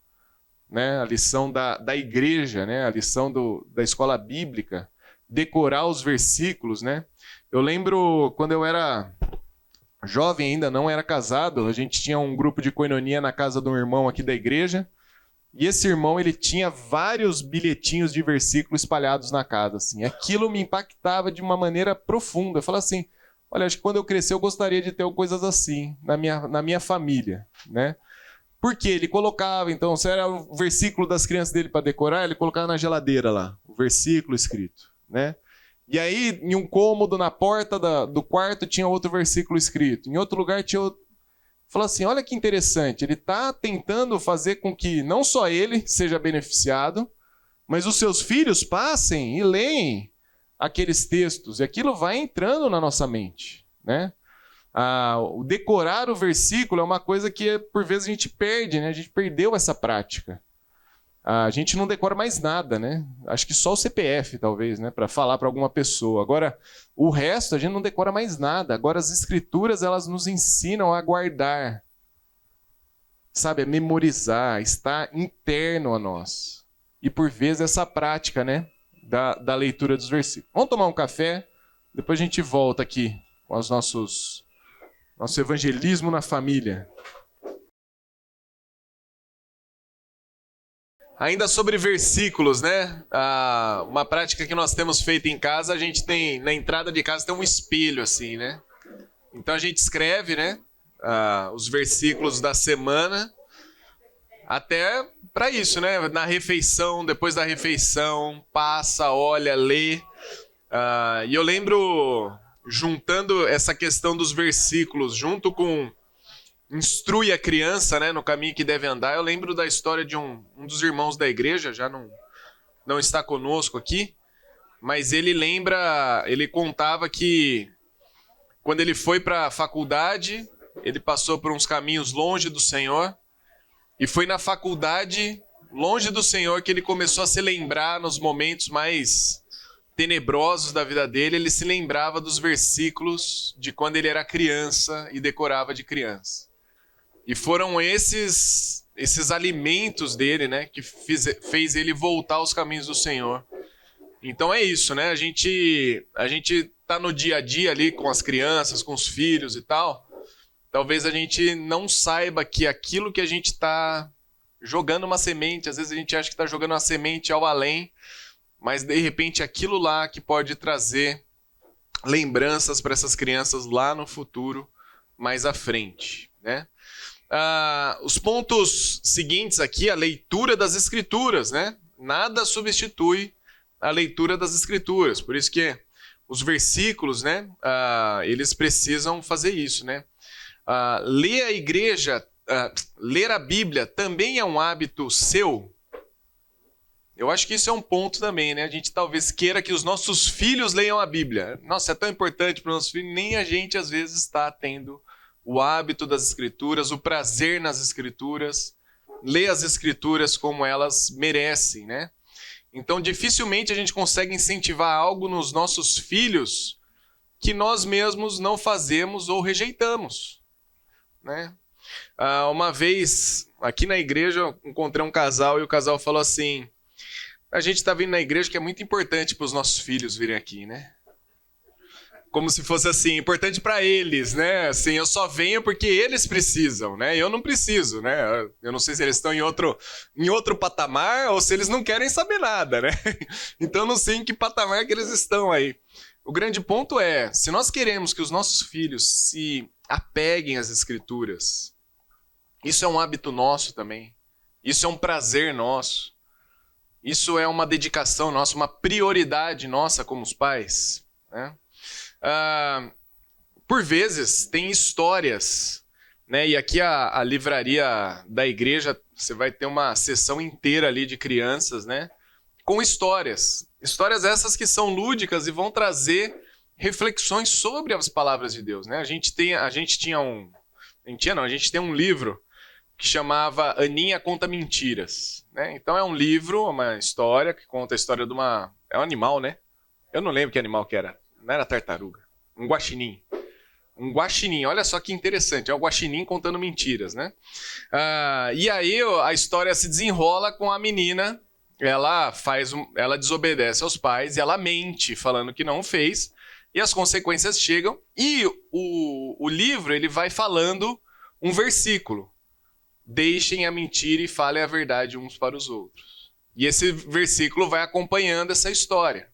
né? A lição da igreja, né? A lição da escola bíblica, decorar os versículos, né? Eu lembro quando eu era jovem ainda, não era casado, a gente tinha um grupo de coinonia na casa de um irmão aqui da igreja, e esse irmão, ele tinha vários bilhetinhos de versículo espalhados na casa, assim. Aquilo me impactava de uma maneira profunda. Eu falava assim, olha, acho que quando eu crescer eu gostaria de ter coisas assim na minha família, né? Porque ele colocava, então, se era o versículo das crianças dele para decorar, ele colocava na geladeira lá, o versículo escrito, né? E aí, em um cômodo, na porta do quarto, tinha outro versículo escrito. Em outro lugar tinha outro. Falou assim, olha que interessante, ele está tentando fazer com que não só ele seja beneficiado, mas os seus filhos passem e leem aqueles textos. E aquilo vai entrando na nossa mente, né? O decorar o versículo é uma coisa que, por vezes, a gente perde, né? A gente perdeu essa prática. A gente não decora mais nada, né? Acho que só o CPF, talvez, né? Para falar para alguma pessoa. Agora, o resto a gente não decora mais nada. Agora, as escrituras, elas nos ensinam a guardar, sabe? A memorizar, está interno a nós. E, por vezes, essa prática, né? Da leitura dos versículos. Vamos tomar um café? Depois a gente volta aqui com os nosso evangelismo na família. Ainda sobre versículos, né? Uma prática que nós temos feito em casa, a gente tem, na entrada de casa tem um espelho assim, né? Então a gente escreve, né? Os versículos da semana, até para isso, né? Na refeição, depois da refeição, passa, olha, lê. E eu lembro, juntando essa questão dos versículos, junto com instrui a criança, né, no caminho que deve andar. Eu lembro da história de um dos irmãos da igreja, já não está conosco aqui, mas ele contava que quando ele foi para a faculdade, ele passou por uns caminhos longe do Senhor, e foi na faculdade, longe do Senhor, que ele começou a se lembrar nos momentos mais tenebrosos da vida dele. Ele se lembrava dos versículos de quando ele era criança e decorava de criança. E foram esses alimentos dele, né, que fez ele voltar aos caminhos do Senhor. Então é isso, né? A gente tá no dia a dia ali com as crianças, com os filhos e tal. Talvez a gente não saiba que aquilo que a gente está jogando uma semente, às vezes a gente acha que está jogando uma semente ao além, mas de repente aquilo lá que pode trazer lembranças para essas crianças lá no futuro, mais à frente, né? Os pontos seguintes aqui, a leitura das Escrituras, né? Nada substitui a leitura das Escrituras. Por isso que os versículos, né? Eles precisam fazer isso, né? Ler a Bíblia também é um hábito seu. Eu acho que isso é um ponto também, né? A gente talvez queira que os nossos filhos leiam a Bíblia. Nossa, é tão importante para os nossos filhos, nem a gente às vezes está tendo o hábito das Escrituras, o prazer nas Escrituras, ler as Escrituras como elas merecem, né? Então, dificilmente a gente consegue incentivar algo nos nossos filhos que nós mesmos não fazemos ou rejeitamos, né? Uma vez, aqui na igreja, eu encontrei um casal e o casal falou assim: a gente está vindo na igreja que é muito importante para os nossos filhos virem aqui, né? Como se fosse assim, importante para eles, né? Assim, eu só venho porque eles precisam, né? Eu não preciso, né? Eu não sei se eles estão em outro patamar ou se eles não querem saber nada, né? Então eu não sei em que patamar que eles estão aí. O grande ponto é, se nós queremos que os nossos filhos se apeguem às Escrituras, isso é um hábito nosso também. Isso é um prazer nosso. Isso é uma dedicação nossa, uma prioridade nossa como os pais, né? Por vezes tem histórias, né? E aqui a livraria da igreja, você vai ter uma sessão inteira ali de crianças, né? Com histórias. Histórias essas que são lúdicas e vão trazer reflexões sobre as palavras de Deus, né? A gente tem um livro que chamava Aninha Conta Mentiras, né? Então é um livro, uma história que conta a história de é um animal, né? Eu não lembro que animal que era. Não era tartaruga. Um guaxinim. Um guaxinim. Olha só que interessante. É o guaxinim contando mentiras, né? E aí a história se desenrola com a menina. Ela desobedece aos pais e ela mente, falando que não fez. E as consequências chegam. E o livro, ele vai falando um versículo. Deixem a mentira e falem a verdade uns para os outros. E esse versículo vai acompanhando essa história.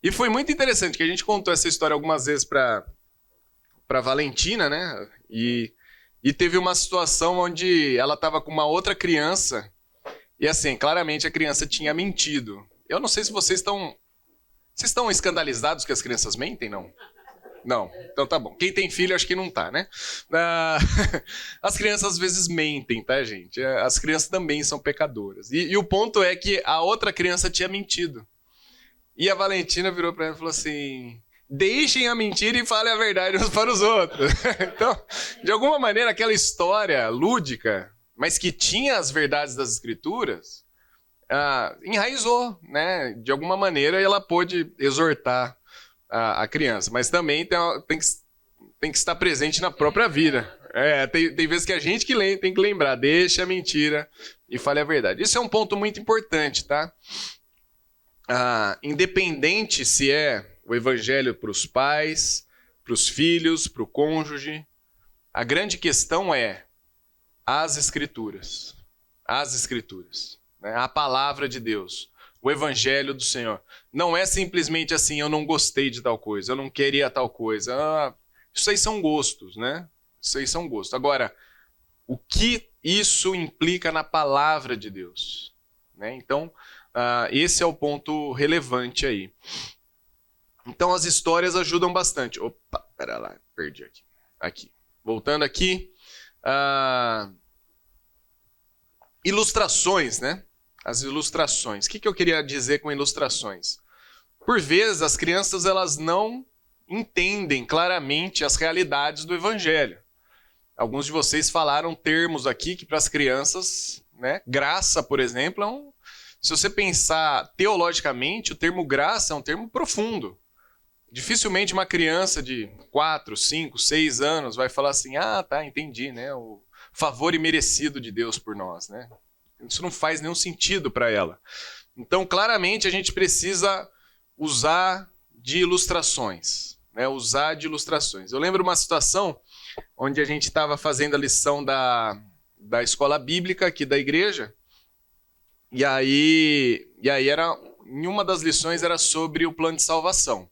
E foi muito interessante que a gente contou essa história algumas vezes para Valentina, né? E teve uma situação onde ela estava com uma outra criança e, assim, claramente a criança tinha mentido. Eu não sei se vocês estão escandalizados que as crianças mentem, não? Não, então tá bom. Quem tem filho, acho que não tá, né? As crianças às vezes mentem, tá, gente? As crianças também são pecadoras. E o ponto é que a outra criança tinha mentido. E a Valentina virou para ela e falou assim: deixem a mentira e falem a verdade uns para os outros. Então, de alguma maneira, aquela história lúdica, mas que tinha as verdades das Escrituras, enraizou, né? De alguma maneira, ela pôde exortar a criança, mas também tem que estar presente na própria vida. Tem vezes que a gente tem que lembrar: deixa a mentira e fale a verdade. Isso é um ponto muito importante, tá? Independente se é o evangelho para os pais, para os filhos, para o cônjuge, a grande questão é as Escrituras. As Escrituras, né? A palavra de Deus, o evangelho do Senhor. Não é simplesmente assim: eu não gostei de tal coisa, eu não queria tal coisa. Isso aí são gostos, né? Isso aí são gostos. Agora, o que isso implica na palavra de Deus, né? Então, esse é o ponto relevante aí. Então as histórias ajudam bastante. Opa, pera lá, perdi aqui. Voltando aqui. Ilustrações, né? As ilustrações. O que eu queria dizer com ilustrações? Por vezes as crianças elas não entendem claramente as realidades do evangelho. Alguns de vocês falaram termos aqui que para as crianças, né? Graça, por exemplo, se você pensar teologicamente, o termo graça é um termo profundo. Dificilmente uma criança de 4, 5, 6 anos vai falar assim: tá, entendi, né? O favor imerecido de Deus por nós, né? Isso não faz nenhum sentido para ela. Então, claramente, a gente precisa usar de ilustrações, né? Usar de ilustrações. Eu lembro uma situação onde a gente estava fazendo a lição da escola bíblica aqui da igreja. E aí em uma das lições era sobre o plano de salvação.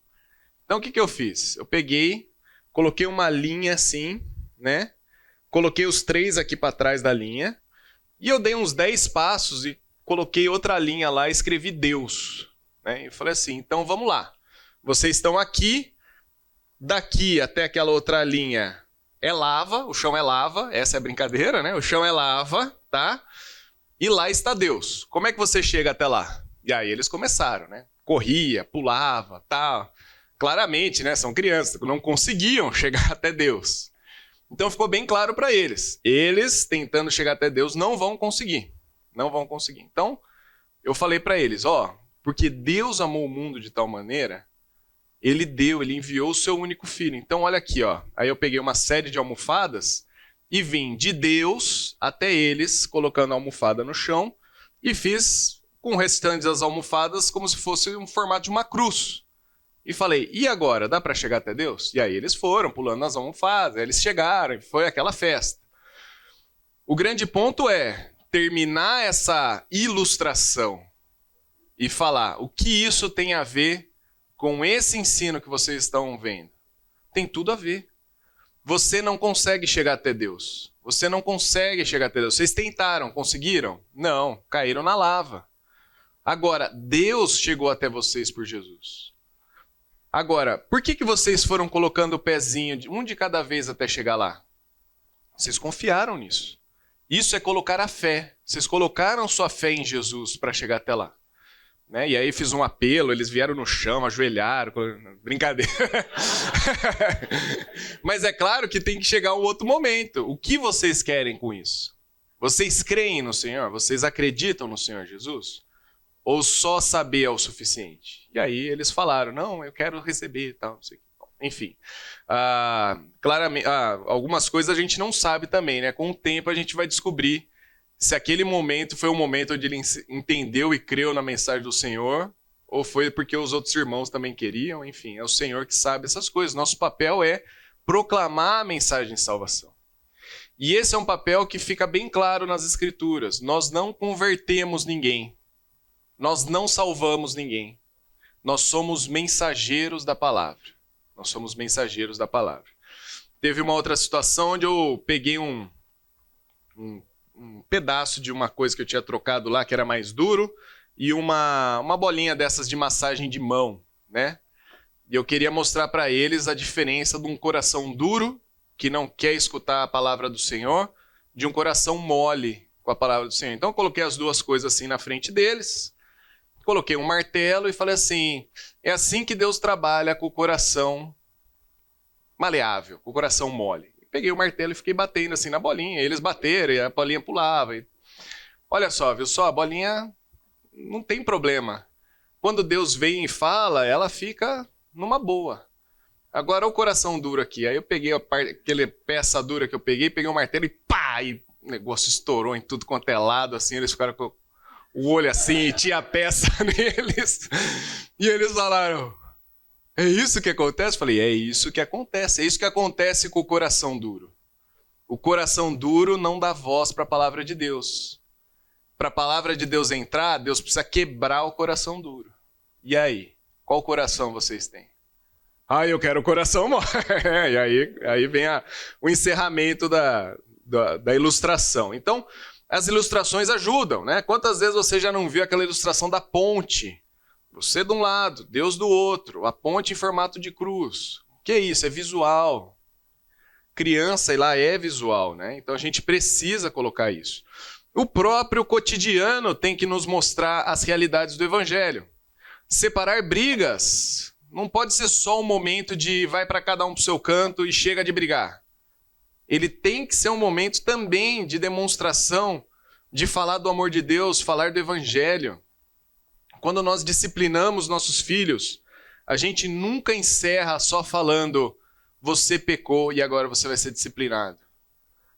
Então o que eu fiz? Eu peguei, coloquei uma linha assim, né? Coloquei os 3 aqui para trás da linha e eu dei uns 10 passos e coloquei outra linha lá e escrevi Deus, né? E falei assim: então vamos lá. vocês estão aqui, daqui até aquela outra linha é lava, o chão é lava, essa é a brincadeira, né? O chão é lava, tá? E lá está Deus. Como é que você chega até lá? E aí eles começaram, né? Corria, pulava, tal. Claramente, né? São crianças, não conseguiam chegar até Deus. Então ficou bem claro para eles. Eles, tentando chegar até Deus, não vão conseguir. Não vão conseguir. Então, eu falei para eles, porque Deus amou o mundo de tal maneira, ele enviou o seu único filho. Então, olha aqui, Aí eu peguei uma série de almofadas e vim de Deus até eles, colocando a almofada no chão, e fiz com o restante das almofadas como se fosse um formato de uma cruz. E falei, e agora? Dá para chegar até Deus? E aí eles foram pulando nas almofadas, aí eles chegaram, e foi aquela festa. O grande ponto é terminar essa ilustração e falar o que isso tem a ver com esse ensino que vocês estão vendo. Tem tudo a ver. Você não consegue chegar até Deus. Você não consegue chegar até Deus. Vocês tentaram, conseguiram? Não, caíram na lava. Agora, Deus chegou até vocês por Jesus. Agora, por que vocês foram colocando o pezinho, um de cada vez até chegar lá? Vocês confiaram nisso. Isso é colocar a fé. Vocês colocaram sua fé em Jesus para chegar até lá. Né? E aí fiz um apelo, eles vieram no chão, ajoelharam, brincadeira. Mas é claro que tem que chegar um outro momento. O que vocês querem com isso? Vocês creem no Senhor? Vocês acreditam no Senhor Jesus? Ou só saber é o suficiente? E aí eles falaram, não, eu quero receber e tal, não sei o que. Enfim, claramente, algumas coisas a gente não sabe também, né? Com o tempo a gente vai descobrir se aquele momento foi o momento onde ele entendeu e creu na mensagem do Senhor, ou foi porque os outros irmãos também queriam, enfim, é o Senhor que sabe essas coisas. Nosso papel é proclamar a mensagem de salvação. E esse é um papel que fica bem claro nas Escrituras. Nós não convertemos ninguém. Nós não salvamos ninguém. Nós somos mensageiros da palavra. Nós somos mensageiros da palavra. Teve uma outra situação onde eu peguei um pedaço de uma coisa que eu tinha trocado lá, que era mais duro, e uma bolinha dessas de massagem de mão, né? E eu queria mostrar para eles a diferença de um coração duro, que não quer escutar a palavra do Senhor, de um coração mole com a palavra do Senhor. Então eu coloquei as duas coisas assim na frente deles, coloquei um martelo e falei assim, é assim que Deus trabalha com o coração maleável, com o coração mole. Peguei o martelo e fiquei batendo assim na bolinha. Eles bateram e a bolinha pulava. Olha só, viu só? A bolinha não tem problema. Quando Deus vem e fala, ela fica numa boa. Agora o coração duro aqui. Aí eu peguei aquele peça dura que eu peguei o martelo e pá! E o negócio estourou em tudo quanto é lado, assim. Eles ficaram com o olho assim e tinha peça neles. E eles falaram... É isso que acontece? Eu falei, é isso que acontece. É isso que acontece com o coração duro. O coração duro não dá voz para a palavra de Deus. Para a palavra de Deus entrar, Deus precisa quebrar o coração duro. E aí? Qual coração vocês têm? Eu quero o coração mole. E aí vem o encerramento da ilustração. Então, as ilustrações ajudam, né? Quantas vezes você já não viu aquela ilustração da ponte? Você de um lado, Deus do outro, a ponte em formato de cruz. O que é isso? É visual. Criança lá é visual, né? Então a gente precisa colocar isso. O próprio cotidiano tem que nos mostrar as realidades do Evangelho. Separar brigas não pode ser só um momento de vai para cada um para o seu canto e chega de brigar. Ele tem que ser um momento também de demonstração, de falar do amor de Deus, falar do Evangelho. Quando nós disciplinamos nossos filhos, a gente nunca encerra só falando você pecou e agora você vai ser disciplinado.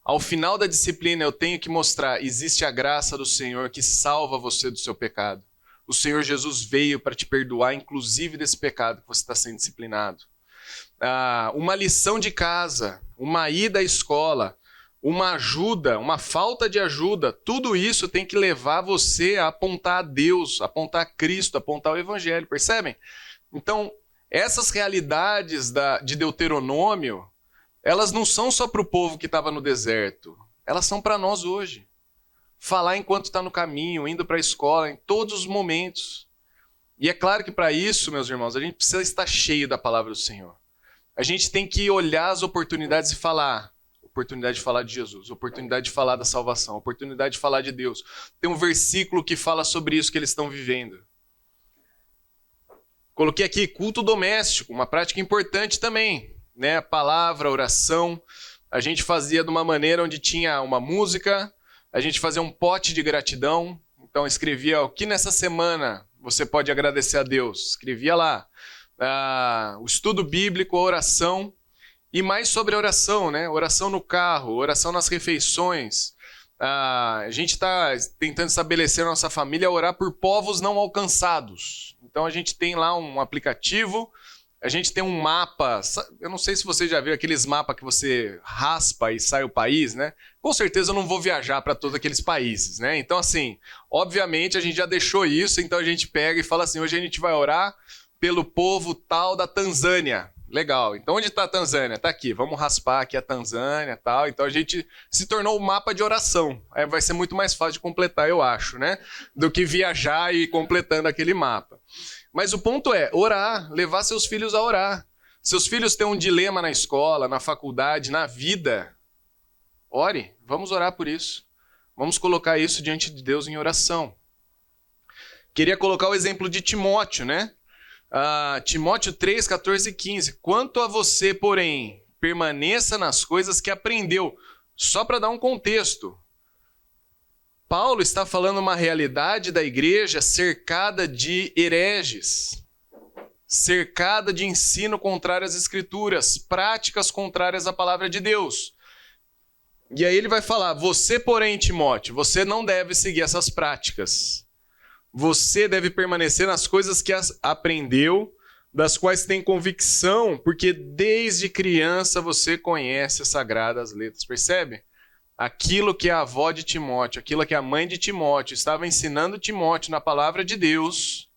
Ao final da disciplina eu tenho que mostrar, existe a graça do Senhor que salva você do seu pecado. O Senhor Jesus veio para te perdoar, inclusive desse pecado que você está sendo disciplinado. Uma lição de casa, uma ida à escola, uma ajuda, uma falta de ajuda, tudo isso tem que levar você a apontar a Deus, apontar a Cristo, apontar o Evangelho, percebem? Então, essas realidades de Deuteronômio, elas não são só para o povo que estava no deserto, elas são para nós hoje. Falar enquanto está no caminho, indo para a escola, em todos os momentos. E é claro que para isso, meus irmãos, a gente precisa estar cheio da palavra do Senhor. A gente tem que olhar as oportunidades e falar. Oportunidade de falar de Jesus, oportunidade de falar da salvação, oportunidade de falar de Deus. Tem um versículo que fala sobre isso que eles estão vivendo. Coloquei aqui culto doméstico, uma prática importante também, né? Palavra, oração. A gente fazia de uma maneira onde tinha uma música, a gente fazia um pote de gratidão. Então escrevia o que nessa semana você pode agradecer a Deus. Escrevia lá o estudo bíblico, a oração. E mais sobre a oração, né? Oração no carro, oração nas refeições. A gente está tentando estabelecer na nossa família orar por povos não alcançados. Então a gente tem lá um aplicativo, a gente tem um mapa. Eu não sei se você já viu aqueles mapas que você raspa e sai o país, né? Com certeza eu não vou viajar para todos aqueles países, né? Então assim, obviamente a gente já deixou isso, então a gente pega e fala assim, hoje a gente vai orar pelo povo tal da Tanzânia. Legal. Então, onde está a Tanzânia? Está aqui. Vamos raspar aqui a Tanzânia e tal. Então, a gente se tornou um mapa de oração. Aí vai ser muito mais fácil de completar, eu acho, né? Do que viajar e ir completando aquele mapa. Mas o ponto é orar, levar seus filhos a orar. Seus filhos têm um dilema na escola, na faculdade, na vida. Ore. Vamos orar por isso. Vamos colocar isso diante de Deus em oração. Queria colocar o exemplo de Timóteo, né? Timóteo 3, 14 e 15. Quanto a você, porém, permaneça nas coisas que aprendeu. Só para dar um contexto. Paulo está falando uma realidade da igreja cercada de hereges, cercada de ensino contrário às escrituras, práticas contrárias à palavra de Deus. E aí ele vai falar, você, porém, Timóteo, você não deve seguir essas práticas. Você deve permanecer nas coisas que aprendeu, das quais tem convicção, porque desde criança você conhece as sagradas letras. Percebe? Aquilo que a avó de Timóteo, aquilo que a mãe de Timóteo estava ensinando Timóteo na palavra de Deus,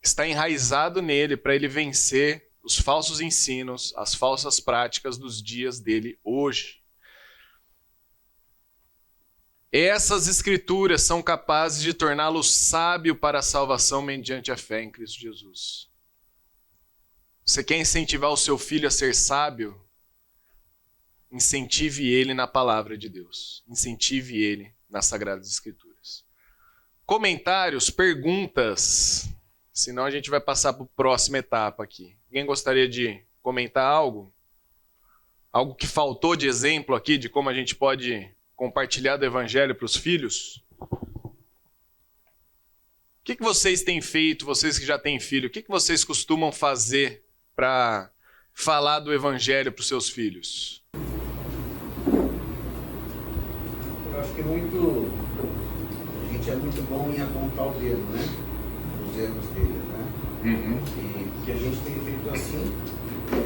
está enraizado nele para ele vencer os falsos ensinos, as falsas práticas dos dias dele hoje. Essas escrituras são capazes de torná-lo sábio para a salvação mediante a fé em Cristo Jesus. Você quer incentivar o seu filho a ser sábio? Incentive ele na palavra de Deus. Incentive ele nas Sagradas Escrituras. Comentários, perguntas. Senão a gente vai passar para a próxima etapa aqui. Alguém gostaria de comentar algo? Algo que faltou de exemplo aqui de como a gente pode compartilhar do evangelho para os filhos? O que vocês têm feito, vocês que já têm filho, o que vocês costumam fazer para falar do evangelho para os seus filhos? Eu acho que a gente é muito bom em apontar o dedo, né? Os erros dele, né? Uhum. E o que a gente tem feito assim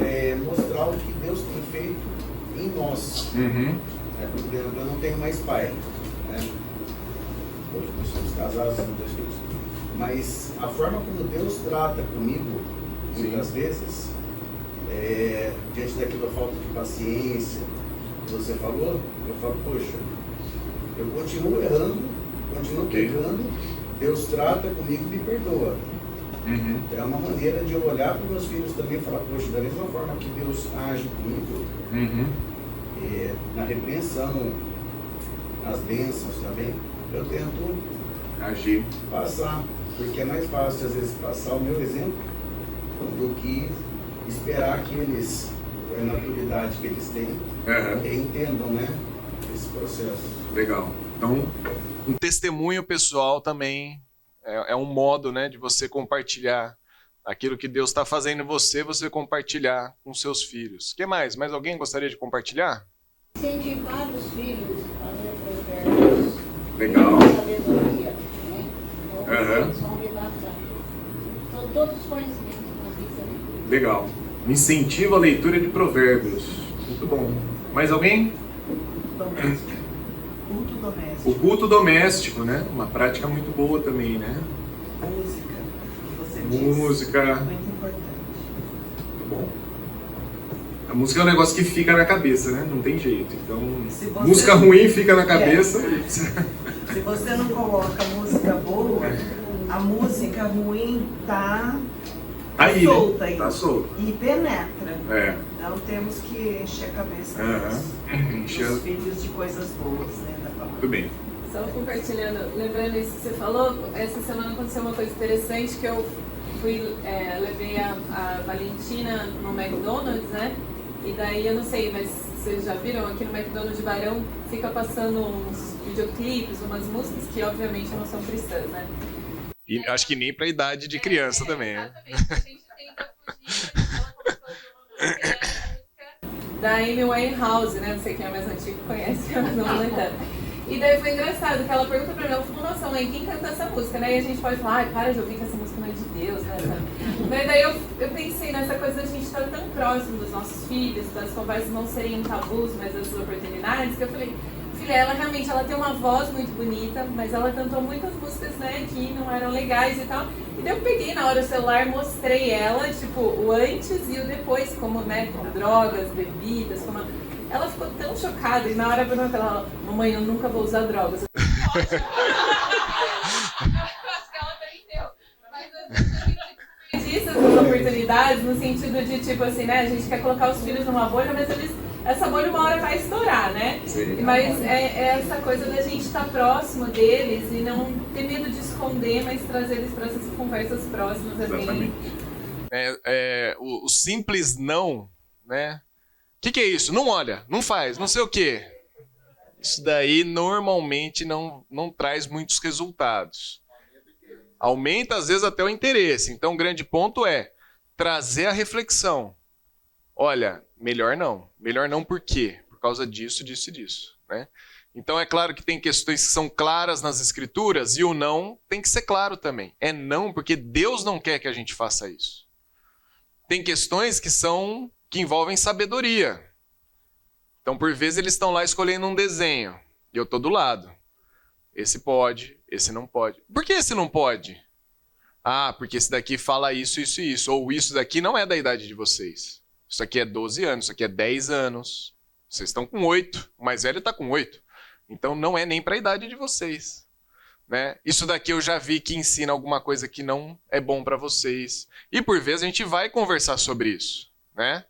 é mostrar o que Deus tem feito em nós. Uhum. Porque eu não tenho mais pai, né? Hoje nós somos casados, temos 2 filhos. Mas a forma como Deus trata comigo, muitas vezes, diante daquela falta de paciência que você falou, eu falo, poxa, eu continuo errando, continuo pecando, Deus trata comigo e me perdoa. Uhum. É uma maneira de eu olhar para os meus filhos também e falar, poxa, da mesma forma que Deus age comigo, na repreensão, nas bênçãos também, eu tento agir, passar, porque é mais fácil às vezes passar o meu exemplo do que esperar que eles, a maturidade que eles têm, entendam, né, esse processo. Legal. Então, um testemunho pessoal também é um modo, né, de você compartilhar aquilo que Deus está fazendo em você, você compartilhar com seus filhos. O que mais? Mais alguém gostaria de compartilhar? Incentivar os filhos a ler provérbios. Legal. Sabedoria, né? Então, eles vão levar para. Então, todos os conhecimentos na vida, né? Legal. Incentiva a leitura de provérbios. Muito bom. Mais alguém? Doméstico. Culto doméstico. O culto doméstico, né? Uma prática muito boa também, né? Música. Você música. Disse, muito importante. Muito bom. A música é um negócio que fica na cabeça, né? Não tem jeito. Então, música ruim fica na cabeça. Se você não coloca música boa, a música ruim tá Aí, solta né? aí. Tá solta. E penetra. É. Então temos que encher a cabeça dos filhos de coisas boas, né, da palavra. Muito bem. Só compartilhando, lembrando isso que você falou, essa semana aconteceu uma coisa interessante que eu levei a Valentina no McDonald's, né? E daí eu não sei, mas vocês já viram aqui no McDonald's de Barão fica passando uns videoclipes, umas músicas que obviamente não são cristãs, né? E acho que nem pra idade de criança também, né? Exatamente, a gente tenta fugir, ela começou a ouvir uma música da Amy Winehouse, né? Não sei quem é mais antigo conhece, mas não vou lembrar. E daí foi engraçado, que ela pergunta pra mim, ela falou, nossa mãe, quem canta essa música, né? E a gente pode falar, ai, para de ouvir que essa música não é de Deus, né? Mas daí eu pensei nessa coisa da gente estar tão próximo dos nossos filhos, das conversas não serem tabus, mas das oportunidades, que eu falei, filha, ela realmente ela tem uma voz muito bonita, mas ela cantou muitas músicas, né, que não eram legais e tal. E daí eu peguei na hora o celular, mostrei ela, tipo, o antes e o depois, como, né, com drogas, bebidas, como... Ela ficou tão chocada e na hora eu perguntei ela, mamãe, eu nunca vou usar drogas. Eu falei, que ótimo! Eu acho que ela aprendeu. Mas eu disso, essas oportunidades, no sentido de, tipo assim, né, a gente quer colocar os filhos numa bolha, mas essa bolha uma hora vai estourar, né? Sim. Mas é essa coisa da gente estar próximo deles e não ter medo de esconder, mas trazer eles para essas conversas próximas. Exatamente. O simples não, né? O que é isso? Não olha, não faz, não sei o quê. Isso daí normalmente não traz muitos resultados. Aumenta às vezes até o interesse. Então o grande ponto é trazer a reflexão. Olha, melhor não. Melhor não por quê? Por causa disso, disso e disso, né? Então é claro que tem questões que são claras nas escrituras e o não tem que ser claro também. É não porque Deus não quer que a gente faça isso. Tem questões que envolvem sabedoria. Então, por vezes, eles estão lá escolhendo um desenho. E eu estou do lado. Esse pode, esse não pode. Por que esse não pode? Ah, porque esse daqui fala isso, isso e isso. Ou isso daqui não é da idade de vocês. Isso aqui é 12 anos, isso aqui é 10 anos. Vocês estão com 8. O mais velho está com 8. Então, não é nem para a idade de vocês. Né? Isso daqui eu já vi que ensina alguma coisa que não é bom para vocês. E, por vezes, a gente vai conversar sobre isso. Né?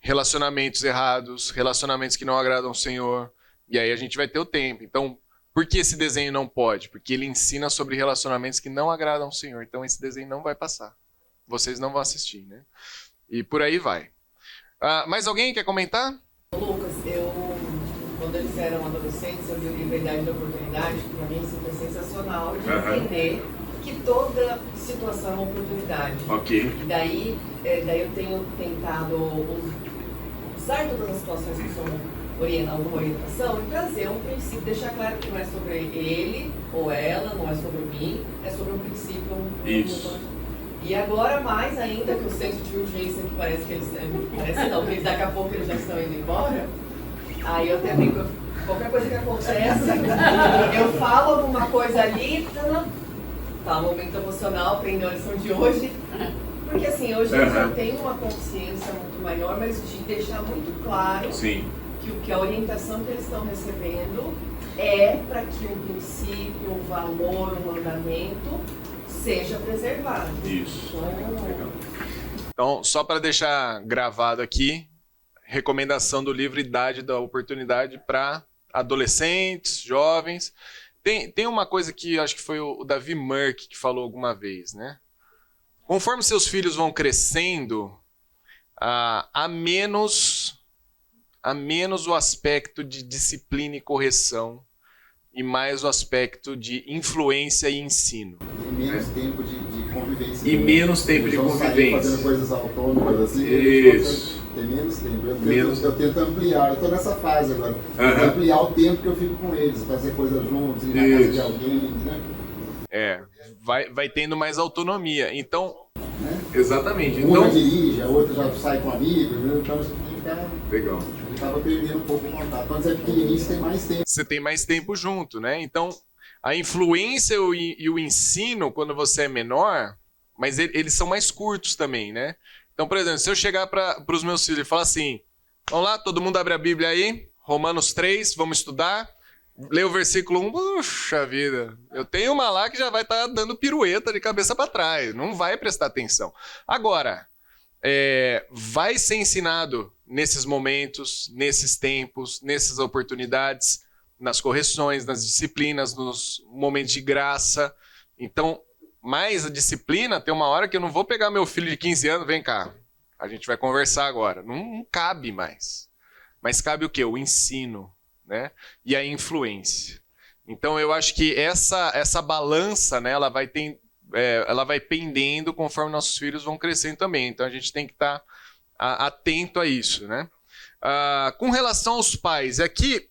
Relacionamentos errados, relacionamentos que não agradam ao Senhor, e aí a gente vai ter o tempo. Então, por que esse desenho não pode? Porque ele ensina sobre relacionamentos que não agradam ao Senhor, então esse desenho não vai passar. Vocês não vão assistir, né? E por aí vai. Mais alguém quer comentar? Lucas, quando eles eram adolescentes, eu li o livro Idade da Oportunidade, que para mim isso foi sensacional, de entender que toda situação é uma oportunidade. Ok. E daí eu tenho tentado usar todas as situações que são alguma orientação e trazer um princípio, deixar claro que não é sobre ele ou ela, não é sobre mim, é sobre um princípio. Isso. E agora mais ainda que o senso de urgência, que parece que eles... Parece não, que daqui a pouco eles já estão indo embora. Aí eu até brinco, qualquer coisa que acontece, eu falo alguma coisa ali, tá, um momento emocional, aprendeu a lição de hoje. Porque assim, hoje eu já tenho uma consciência muito maior, mas de deixar muito claro que a orientação que eles estão recebendo é para que um princípio, um valor, um mandamento seja preservado. Isso. Então, só para deixar gravado aqui, recomendação do livro Idade da Oportunidade para adolescentes, jovens. Tem uma coisa que acho que foi o Davi Merck que falou alguma vez, né? Conforme seus filhos vão crescendo, a menos o aspecto de disciplina e correção e mais o aspecto de influência e ensino. E menos tempo de convivência. E menos tempo de convivência. Fazendo coisas autônomas assim. Isso. Tem menos tempo. Eu tento ampliar. Eu estou nessa fase agora. Ampliar o tempo que eu fico com eles, fazer coisas juntos, ir na casa de alguém, né? Vai tendo mais autonomia. Então, exatamente. Uma dirige, a outra já sai com amigos, então você tem que ficar... Legal. Ele estava perdendo um pouco o contato. Quando você é pequenininho, você tem mais tempo. Você tem mais tempo junto, né? Então, a influência e o ensino, quando você é menor, mas eles são mais curtos também, né? Então, por exemplo, se eu chegar para os meus filhos e falar assim, vamos lá, todo mundo abre a Bíblia aí, Romanos 3, vamos estudar, lê o versículo 1, puxa vida, eu tenho uma lá que já vai estar dando pirueta de cabeça para trás, não vai prestar atenção. Agora, vai ser ensinado nesses momentos, nesses tempos, nessas oportunidades, nas correções, nas disciplinas, nos momentos de graça. Então, mais a disciplina, tem uma hora que eu não vou pegar meu filho de 15 anos, vem cá, a gente vai conversar agora. Não cabe mais. Mas cabe o quê? O ensino, né? E a influência. Então, eu acho que essa balança, né, ela vai pendendo conforme nossos filhos vão crescendo também. Então, a gente tem que estar atento a isso, né? Com relação aos pais, aqui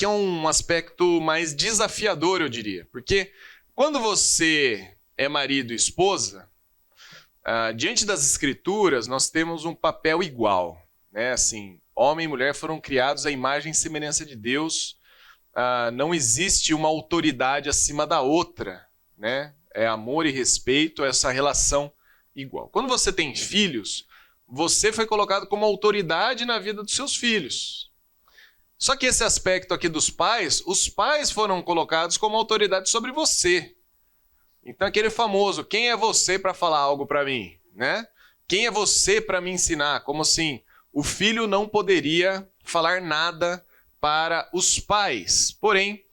é um aspecto mais desafiador, eu diria. Porque quando você é marido e esposa, diante das escrituras, nós temos um papel igual, né? Assim, homem e mulher foram criados à imagem e semelhança de Deus. Não existe uma autoridade acima da outra, né? É amor e respeito, essa relação igual. Quando você tem filhos, você foi colocado como autoridade na vida dos seus filhos. Só que esse aspecto aqui dos pais, os pais foram colocados como autoridade sobre você. Então aquele famoso, quem é você para falar algo para mim, né? Quem é você para me ensinar? Como assim, o filho não poderia falar nada para os pais. Porém,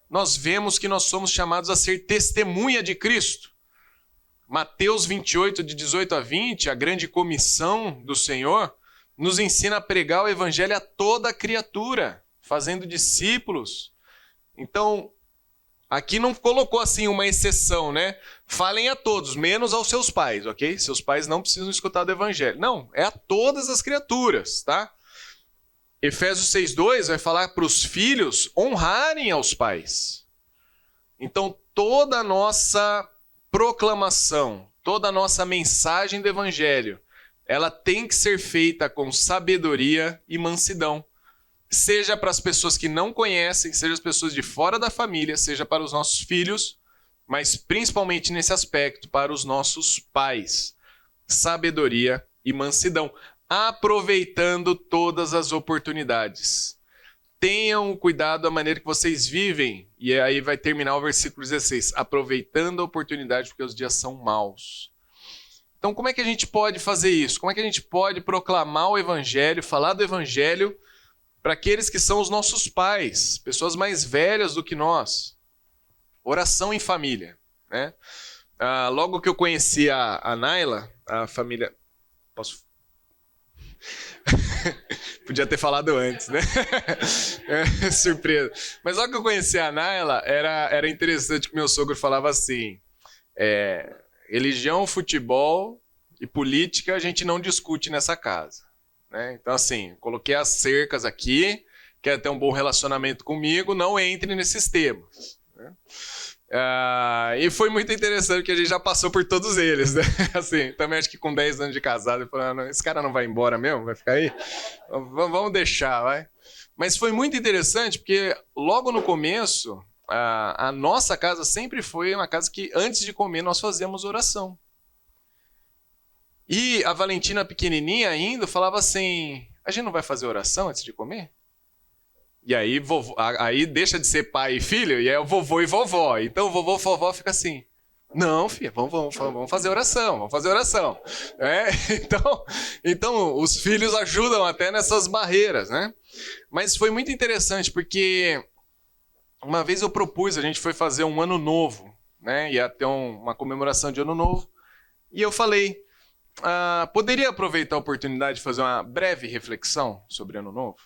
nós vemos que nós somos chamados a ser testemunha de Cristo. Mateus 28, de 18 a 20, a grande comissão do Senhor, nos ensina a pregar o evangelho a toda criatura, fazendo discípulos. Então, aqui não colocou assim uma exceção, né? Falem a todos, menos aos seus pais, ok? Seus pais não precisam escutar do evangelho. Não, é a todas as criaturas, tá? Efésios 6:2 vai falar para os filhos honrarem aos pais. Então, toda a nossa proclamação, toda a nossa mensagem do evangelho, ela tem que ser feita com sabedoria e mansidão. Seja para as pessoas que não conhecem, seja as pessoas de fora da família, seja para os nossos filhos, mas principalmente nesse aspecto, para os nossos pais. Sabedoria e mansidão, aproveitando todas as oportunidades. Tenham cuidado da maneira que vocês vivem, e aí vai terminar o versículo 16, aproveitando a oportunidade porque os dias são maus. Então, como é que a gente pode fazer isso? Como é que a gente pode proclamar o evangelho, falar do evangelho para aqueles que são os nossos pais, pessoas mais velhas do que nós? Oração em família, né? Logo que eu conheci a Naila, a família... Posso... Podia ter falado antes, né? Surpresa. Mas logo que eu conheci a Naila, era interessante que meu sogro falava assim... Religião, futebol e política a gente não discute nessa casa, né? Então, assim, coloquei as cercas aqui, quer ter um bom relacionamento comigo, não entre nesses temas, né? E foi muito interessante que a gente já passou por todos eles, né? Assim, também acho que com 10 anos de casado, eu falei, esse cara não vai embora mesmo? Vai ficar aí? Vamos deixar, vai. Mas foi muito interessante porque logo no começo... A nossa casa sempre foi uma casa que, antes de comer, nós fazíamos oração. E a Valentina, pequenininha ainda, falava assim, a gente não vai fazer oração antes de comer? E aí, aí deixa de ser pai e filho, e é o vovô e vovó. Então, o vovô e vovó fica assim, não, filha, vamos fazer oração, vamos fazer oração. Então, os filhos ajudam até nessas barreiras, né? Mas foi muito interessante, porque... Uma vez eu propus, a gente foi fazer um ano novo, né? Ia ter uma comemoração de ano novo. E eu falei, poderia aproveitar a oportunidade de fazer uma breve reflexão sobre ano novo?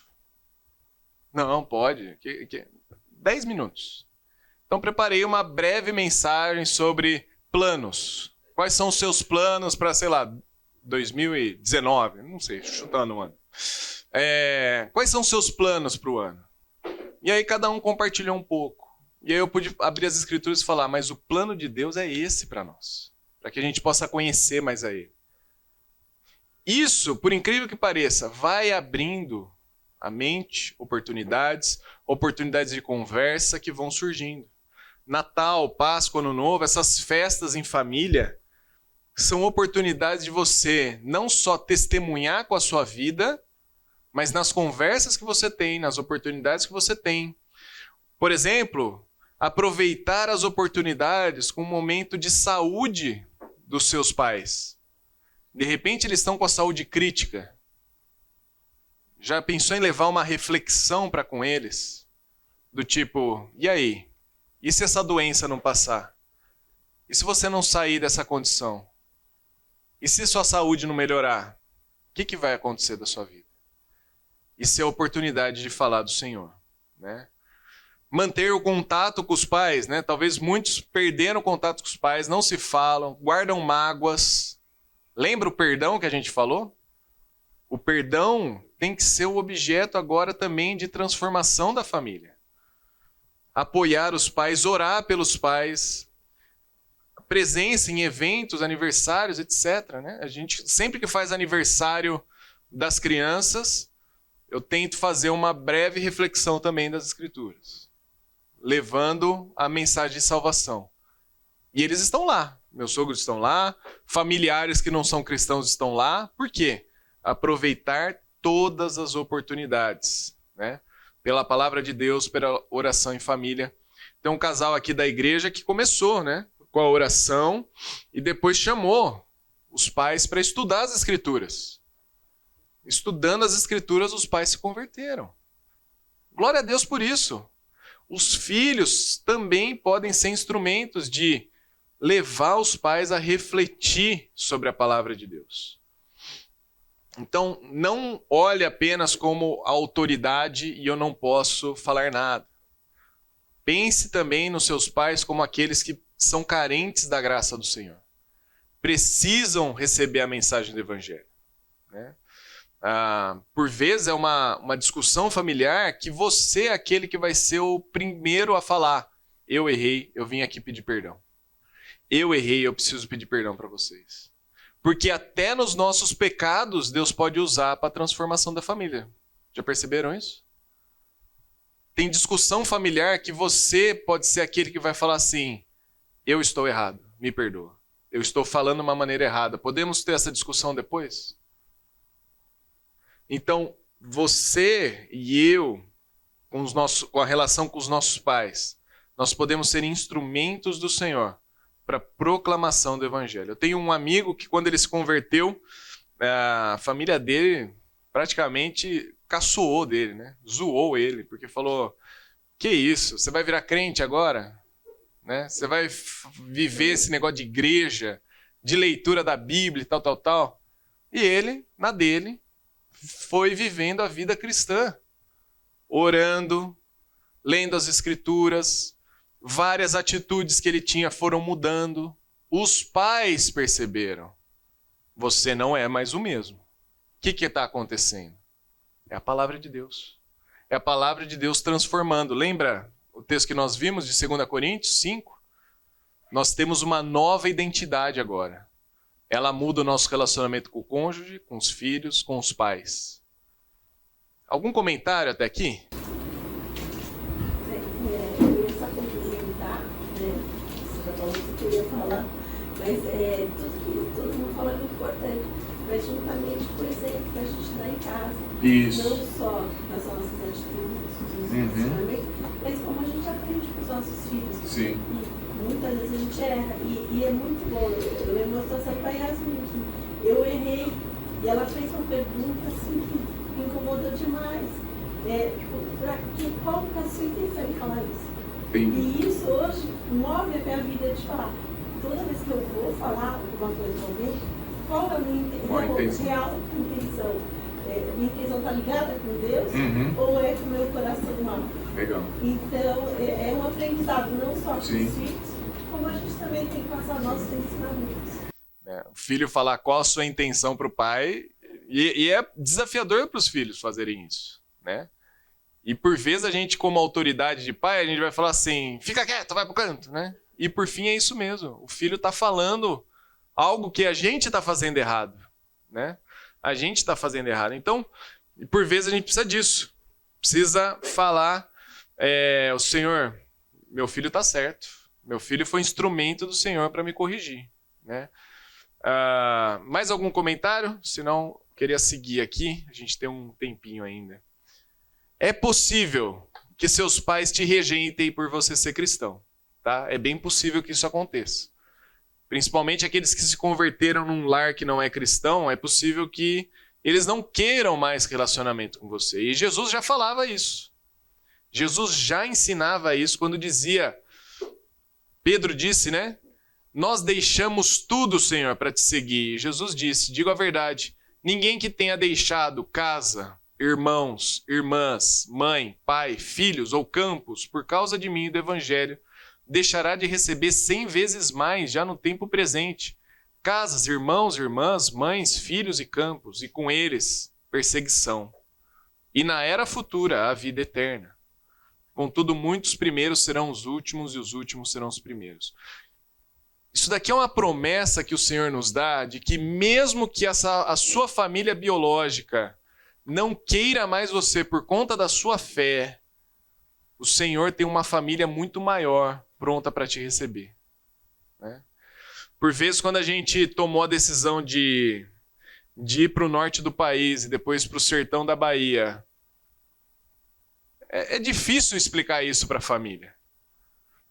Não, pode. 10 minutos. Então preparei uma breve mensagem sobre planos. Quais são os seus planos para, sei lá, 2019? Não sei, chutando um ano. Quais são os seus planos para o ano? E aí cada um compartilhou um pouco. E aí eu pude abrir as escrituras e falar, mas o plano de Deus é esse para nós. Para que a gente possa conhecer mais a Ele. Isso, por incrível que pareça, vai abrindo a mente, oportunidades de conversa que vão surgindo. Natal, Páscoa, Ano Novo, essas festas em família são oportunidades de você não só testemunhar com a sua vida, mas nas conversas que você tem, nas oportunidades que você tem. Por exemplo, aproveitar as oportunidades com o momento de saúde dos seus pais. De repente eles estão com a saúde crítica. Já pensou em levar uma reflexão para com eles? Do tipo, e aí? E se essa doença não passar? E se você não sair dessa condição? E se sua saúde não melhorar? O que vai acontecer da sua vida? Isso é a oportunidade de falar do Senhor, né? Manter o contato com os pais, né? Talvez muitos perderam o contato com os pais, não se falam, guardam mágoas. Lembra o perdão que a gente falou? O perdão tem que ser o objeto agora também de transformação da família. Apoiar os pais, orar pelos pais, presença em eventos, aniversários, etc. Né? A gente, sempre que faz aniversário das crianças, eu tento fazer uma breve reflexão também das Escrituras, levando a mensagem de salvação. E eles estão lá, meus sogros estão lá, familiares que não são cristãos estão lá. Por quê? Aproveitar todas as oportunidades, né? Pela palavra de Deus, pela oração em família. Tem um casal aqui da igreja que começou, né, com a oração e depois chamou os pais para estudar as Escrituras. Estudando as Escrituras, os pais se converteram. Glória a Deus por isso. Os filhos também podem ser instrumentos de levar os pais a refletir sobre a palavra de Deus. Então, não olhe apenas como autoridade e eu não posso falar nada. Pense também nos seus pais como aqueles que são carentes da graça do Senhor. Precisam receber a mensagem do Evangelho, né? Por vezes é uma discussão familiar que você é aquele que vai ser o primeiro a falar. Eu errei, eu vim aqui pedir perdão. Eu errei, eu preciso pedir perdão para vocês. Porque até nos nossos pecados, Deus pode usar para a transformação da família. Já perceberam isso? Tem discussão familiar que você pode ser aquele que vai falar assim, eu estou errado, me perdoa. Eu estou falando de uma maneira errada. Podemos ter essa discussão depois? Então, você e eu, com a relação com os nossos pais, nós podemos ser instrumentos do Senhor para proclamação do Evangelho. Eu tenho um amigo que, quando ele se converteu, a família dele praticamente caçoou dele, né? Zoou ele, porque falou, que isso, você vai virar crente agora? Né? Você vai viver esse negócio de igreja, de leitura da Bíblia e tal. E ele, na dele, foi vivendo a vida cristã, orando, lendo as Escrituras. Várias atitudes que ele tinha foram mudando. Os pais perceberam. Você não é mais o mesmo. O que está acontecendo? É a palavra de Deus. É a palavra de Deus transformando. Lembra o texto que nós vimos de 2 Coríntios 5? Nós temos uma nova identidade agora. Ela muda o nosso relacionamento com o cônjuge, com os filhos, com os pais. Algum comentário até aqui? Que eu ia falar, mas tudo que todo mundo fala é muito importante, mas juntamente com o exemplo que a gente dá em casa, Isso. não só nas nossas atitudes, nos relacionamentos, mas como a gente aprende com os nossos filhos. Sim. E muitas vezes a gente erra, e é muito bom. Eu lembro uma situação com a Yasmin, que eu errei, e ela fez uma pergunta assim que me incomodou demais. Qual é a sua intenção em falar isso? E isso hoje move a minha vida de falar. Toda vez que eu vou falar alguma coisa com alguém, qual é a minha real intenção? Minha intenção está ligada com Deus ou é com o meu coração humano? Legal. Então, é um aprendizado não só com os filhos, como a gente também tem que passar nossos ensinamentos. O filho falar qual a sua intenção para o pai, e é desafiador para os filhos fazerem isso, né? E por vezes a gente, como autoridade de pai, a gente vai falar assim, fica quieto, vai pro canto, né? E por fim é isso mesmo. O filho está falando algo que a gente está fazendo errado, né? A gente está fazendo errado. Então, por vezes a gente precisa disso. Precisa falar, o Senhor, meu filho está certo. Meu filho foi instrumento do Senhor para me corrigir, né? Mais algum comentário? Senão, queria seguir aqui. A gente tem um tempinho ainda. É possível que seus pais te rejeitem por você ser cristão, tá? É bem possível que isso aconteça. Principalmente aqueles que se converteram num lar que não é cristão, é possível que eles não queiram mais relacionamento com você. E Jesus já falava isso. Jesus já ensinava isso quando dizia, Pedro disse, né? Nós deixamos tudo, Senhor, para te seguir. E Jesus disse, digo a verdade, ninguém que tenha deixado casa, irmãos, irmãs, mãe, pai, filhos ou campos, por causa de mim e do Evangelho, deixará de receber 100 vezes mais já no tempo presente. Casas, irmãos, irmãs, mães, filhos e campos, e com eles, perseguição. E na era futura, a vida eterna. Contudo, muitos primeiros serão os últimos e os últimos serão os primeiros. Isso daqui é uma promessa que o Senhor nos dá de que mesmo que a sua família biológica não queira mais você por conta da sua fé, o Senhor tem uma família muito maior pronta para te receber. Né? Por vezes, quando a gente tomou a decisão de ir para o norte do país e depois para o sertão da Bahia, é difícil explicar isso para a família.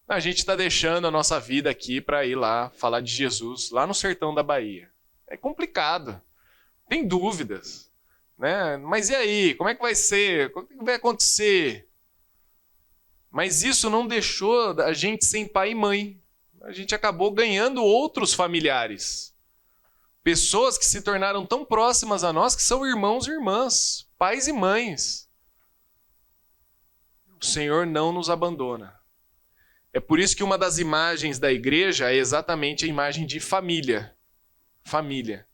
A gente está deixando a nossa vida aqui para ir lá falar de Jesus, lá no sertão da Bahia. É complicado, tem dúvidas. Né? Mas e aí? Como é que vai ser? O que vai acontecer? Mas isso não deixou a gente sem pai e mãe. A gente acabou ganhando outros familiares. Pessoas que se tornaram tão próximas a nós que são irmãos e irmãs, pais e mães. O Senhor não nos abandona. É por isso que uma das imagens da igreja é exatamente a imagem de família. Família.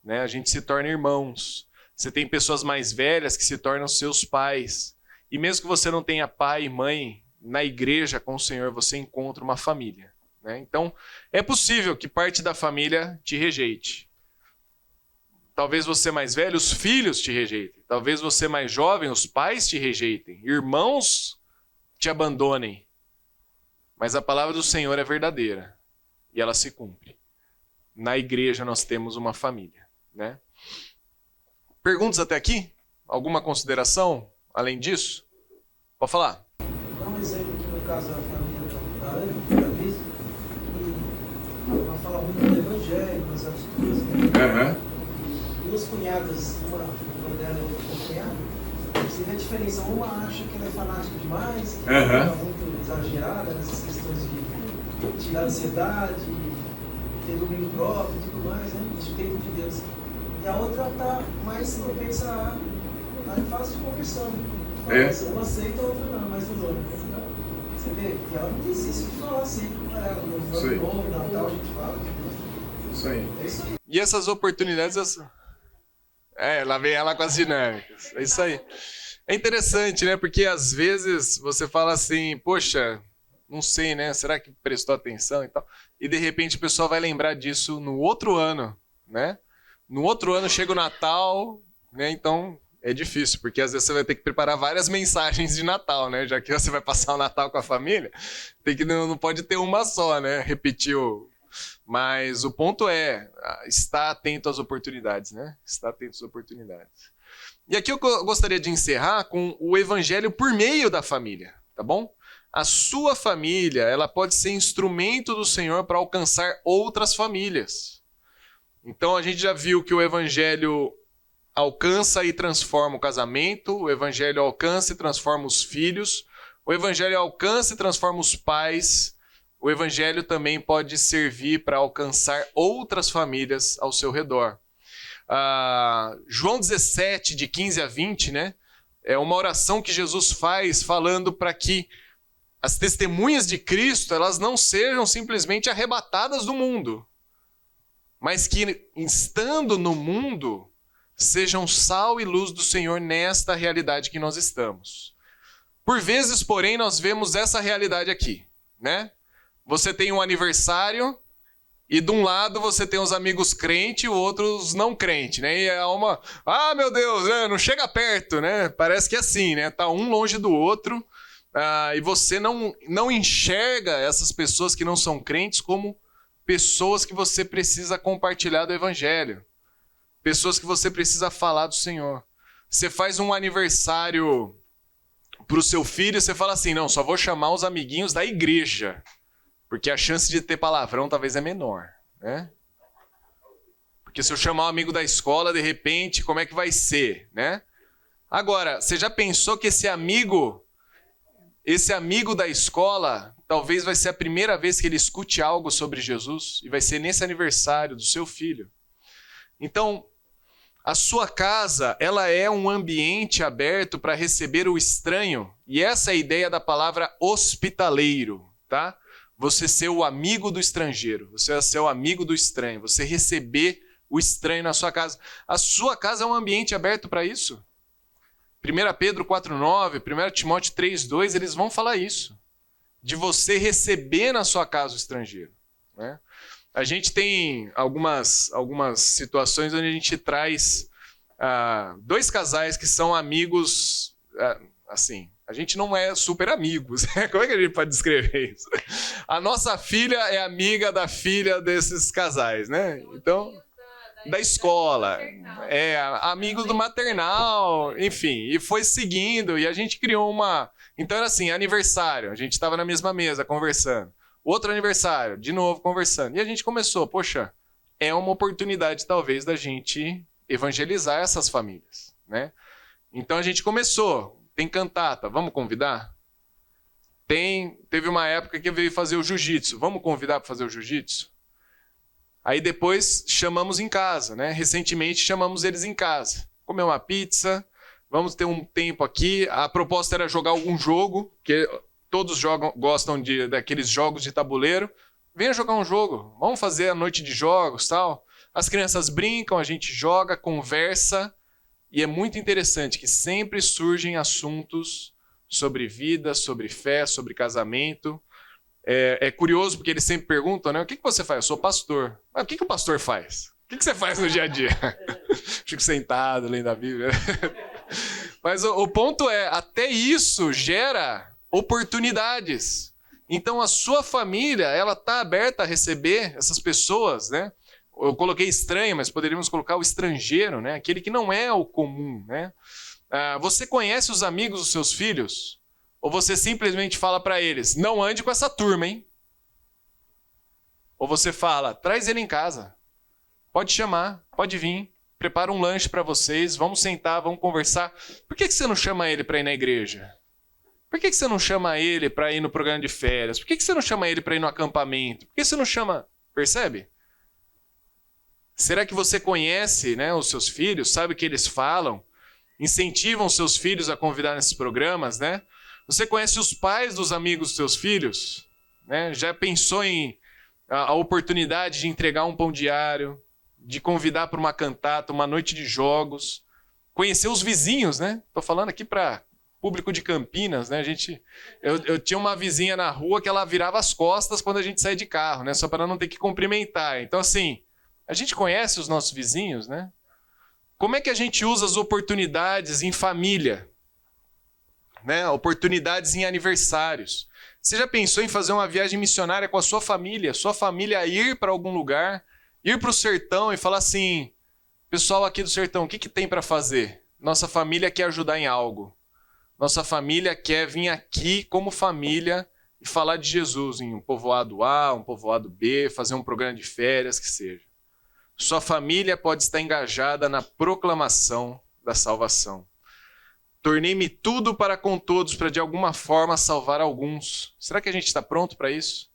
Né? A gente se torna irmãos. Você tem pessoas mais velhas que se tornam seus pais. E mesmo que você não tenha pai e mãe, na igreja com o Senhor você encontra uma família. Né? Então, é possível que parte da família te rejeite. Talvez você mais velho, os filhos te rejeitem. Talvez você mais jovem, os pais te rejeitem. Irmãos te abandonem. Mas a palavra do Senhor é verdadeira. E ela se cumpre. Na igreja nós temos uma família. Né? Perguntas até aqui? Alguma consideração além disso? Pode falar. Dá um exemplo aqui no caso da família da Ana, da Vista, que ela fala muito do Evangelho, das atitudes. Né? Duas cunhadas, uma dela e outra cunhada, você vê a diferença. Uma acha que ela é fanática demais, que ela é muito exagerada nessas questões de tirar ansiedade, ter domínio próprio e tudo mais, né? De tempo de Deus. E a outra está mais propensa a fase de conversão. Uma aceita, a outra não, mas os outros. Você vê, e ela não desiste de falar sempre para ela. No ano novo, Natal, a gente fala. Isso aí. É isso aí. E essas oportunidades... lá vem ela com as dinâmicas. É isso aí. É interessante, né? Porque às vezes você fala assim, poxa, não sei, né? Será que prestou atenção e tal? E de repente o pessoal vai lembrar disso no outro ano, né? No outro ano chega o Natal, né? Então é difícil, porque às vezes você vai ter que preparar várias mensagens de Natal, né? Já que você vai passar o Natal com a família, não pode ter uma só, né? Mas o ponto é estar atento às oportunidades, né? Estar atento às oportunidades. E aqui eu gostaria de encerrar com o evangelho por meio da família, tá bom? A sua família, ela pode ser instrumento do Senhor para alcançar outras famílias. Então a gente já viu que o evangelho alcança e transforma o casamento, o evangelho alcança e transforma os filhos, o evangelho alcança e transforma os pais, o evangelho também pode servir para alcançar outras famílias ao seu redor. João 17, de 15 a 20, né, é uma oração que Jesus faz falando para que as testemunhas de Cristo elas não sejam simplesmente arrebatadas do mundo, mas que, estando no mundo, sejam sal e luz do Senhor nesta realidade que nós estamos. Por vezes, porém, nós vemos essa realidade aqui, né? Você tem um aniversário e de um lado você tem os amigos crentes e outros não crentes, né? E é uma, meu Deus, não chega perto, né? Parece que é assim, né? Tá um longe do outro e você não enxerga essas pessoas que não são crentes como pessoas que você precisa compartilhar do evangelho. Pessoas que você precisa falar do Senhor. Você faz um aniversário pro seu filho, você fala assim, não, só vou chamar os amiguinhos da igreja, porque a chance de ter palavrão talvez é menor, né? Porque se eu chamar um amigo da escola, de repente, como é que vai ser, né? Agora, você já pensou que esse amigo da escola, talvez vai ser a primeira vez que ele escute algo sobre Jesus, e vai ser nesse aniversário do seu filho. Então, a sua casa, ela é um ambiente aberto para receber o estranho, e essa é a ideia da palavra hospitaleiro, tá? Você ser o amigo do estrangeiro, você ser o amigo do estranho, você receber o estranho na sua casa. A sua casa é um ambiente aberto para isso. 1 Pedro 4,9, 1 Timóteo 3,2, eles vão falar isso. De você receber na sua casa o estrangeiro, né? A gente tem algumas situações onde a gente traz dois casais que são amigos, assim, a gente não é super amigos. Como é que a gente pode descrever isso? A nossa filha é amiga da filha desses casais, né? Então, da escola, amigos do maternal, enfim, e foi seguindo, e a gente criou uma... Então era assim, aniversário, a gente estava na mesma mesa conversando. Outro aniversário, de novo conversando. E a gente começou, poxa, é uma oportunidade talvez da gente evangelizar essas famílias, né? Então a gente começou, tem cantata, vamos convidar? Teve uma época que veio fazer o jiu-jitsu, vamos convidar para fazer o jiu-jitsu? Aí depois chamamos em casa, né? Recentemente chamamos eles em casa. Comer uma pizza, vamos ter um tempo aqui. A proposta era jogar algum jogo, que todos gostam daqueles jogos de tabuleiro. Venha jogar um jogo, vamos fazer a noite de jogos, tal. As crianças brincam, a gente joga, conversa. E é muito interessante que sempre surgem assuntos sobre vida, sobre fé, sobre casamento. É curioso porque eles sempre perguntam, né? O que você faz? Eu sou pastor. Mas o que o pastor faz? O que você faz no dia a dia? Fico sentado, lendo a Bíblia. Mas o ponto é, até isso gera oportunidades. Então a sua família, ela está aberta a receber essas pessoas, né? Eu coloquei estranho, mas poderíamos colocar o estrangeiro, né? Aquele que não é o comum, né? Você conhece os amigos dos seus filhos? Ou você simplesmente fala para eles, não ande com essa turma, hein? Ou você fala, traz ele em casa. Pode chamar, pode vir. Prepara um lanche para vocês, vamos sentar, vamos conversar. Por que você não chama ele para ir na igreja? Por que você não chama ele para ir no programa de férias? Por que você não chama ele para ir no acampamento? Por que você não chama... Percebe? Será que você conhece, né, os seus filhos? Sabe o que eles falam? Incentivam seus filhos a convidar nesses programas, né? Você conhece os pais dos amigos dos seus filhos? Né? Já pensou em a oportunidade de entregar um pão diário, de convidar para uma cantata, uma noite de jogos, conhecer os vizinhos, né? Estou falando aqui para público de Campinas, né? Eu tinha uma vizinha na rua que ela virava as costas quando a gente saía de carro, né? Só para não ter que cumprimentar. Então, assim, a gente conhece os nossos vizinhos, né? Como é que a gente usa as oportunidades em família? Né? Oportunidades em aniversários. Você já pensou em fazer uma viagem missionária com a sua família ir para algum lugar, ir para o sertão e falar assim, pessoal aqui do sertão, o que tem para fazer? Nossa família quer ajudar em algo. Nossa família quer vir aqui como família e falar de Jesus em um povoado A, um povoado B, fazer um programa de férias, que seja. Sua família pode estar engajada na proclamação da salvação. Tornei-me tudo para com todos, para de alguma forma salvar alguns. Será que a gente está pronto para isso?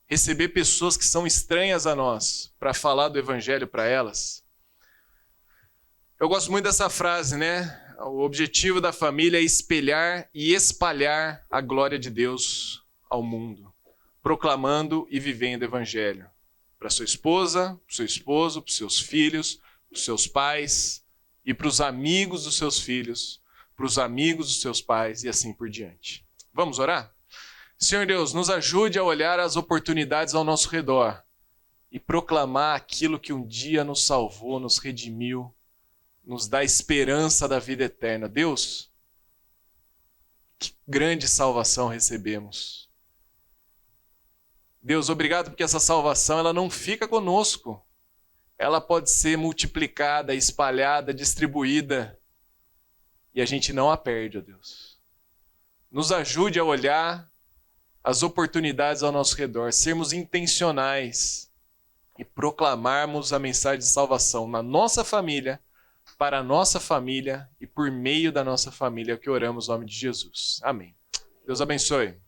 Receber pessoas que são estranhas a nós, para falar do evangelho para elas? Eu gosto muito dessa frase, né? O objetivo da família é espelhar e espalhar a glória de Deus ao mundo, proclamando e vivendo o evangelho. Para sua esposa, para o seu esposo, para os seus filhos, para os seus pais e para os amigos dos seus filhos, para os amigos dos seus pais e assim por diante. Vamos orar? Senhor Deus, nos ajude a olhar as oportunidades ao nosso redor e proclamar aquilo que um dia nos salvou, nos redimiu, nos dá esperança da vida eterna. Deus, que grande salvação recebemos. Deus, obrigado porque essa salvação ela não fica conosco. Ela pode ser multiplicada, espalhada, distribuída. E a gente não a perde, ó Deus. nos ajude a olhar as oportunidades ao nosso redor, sermos intencionais e proclamarmos a mensagem de salvação na nossa família, para a nossa família e por meio da nossa família, que oramos no nome de Jesus. Amém. Deus abençoe.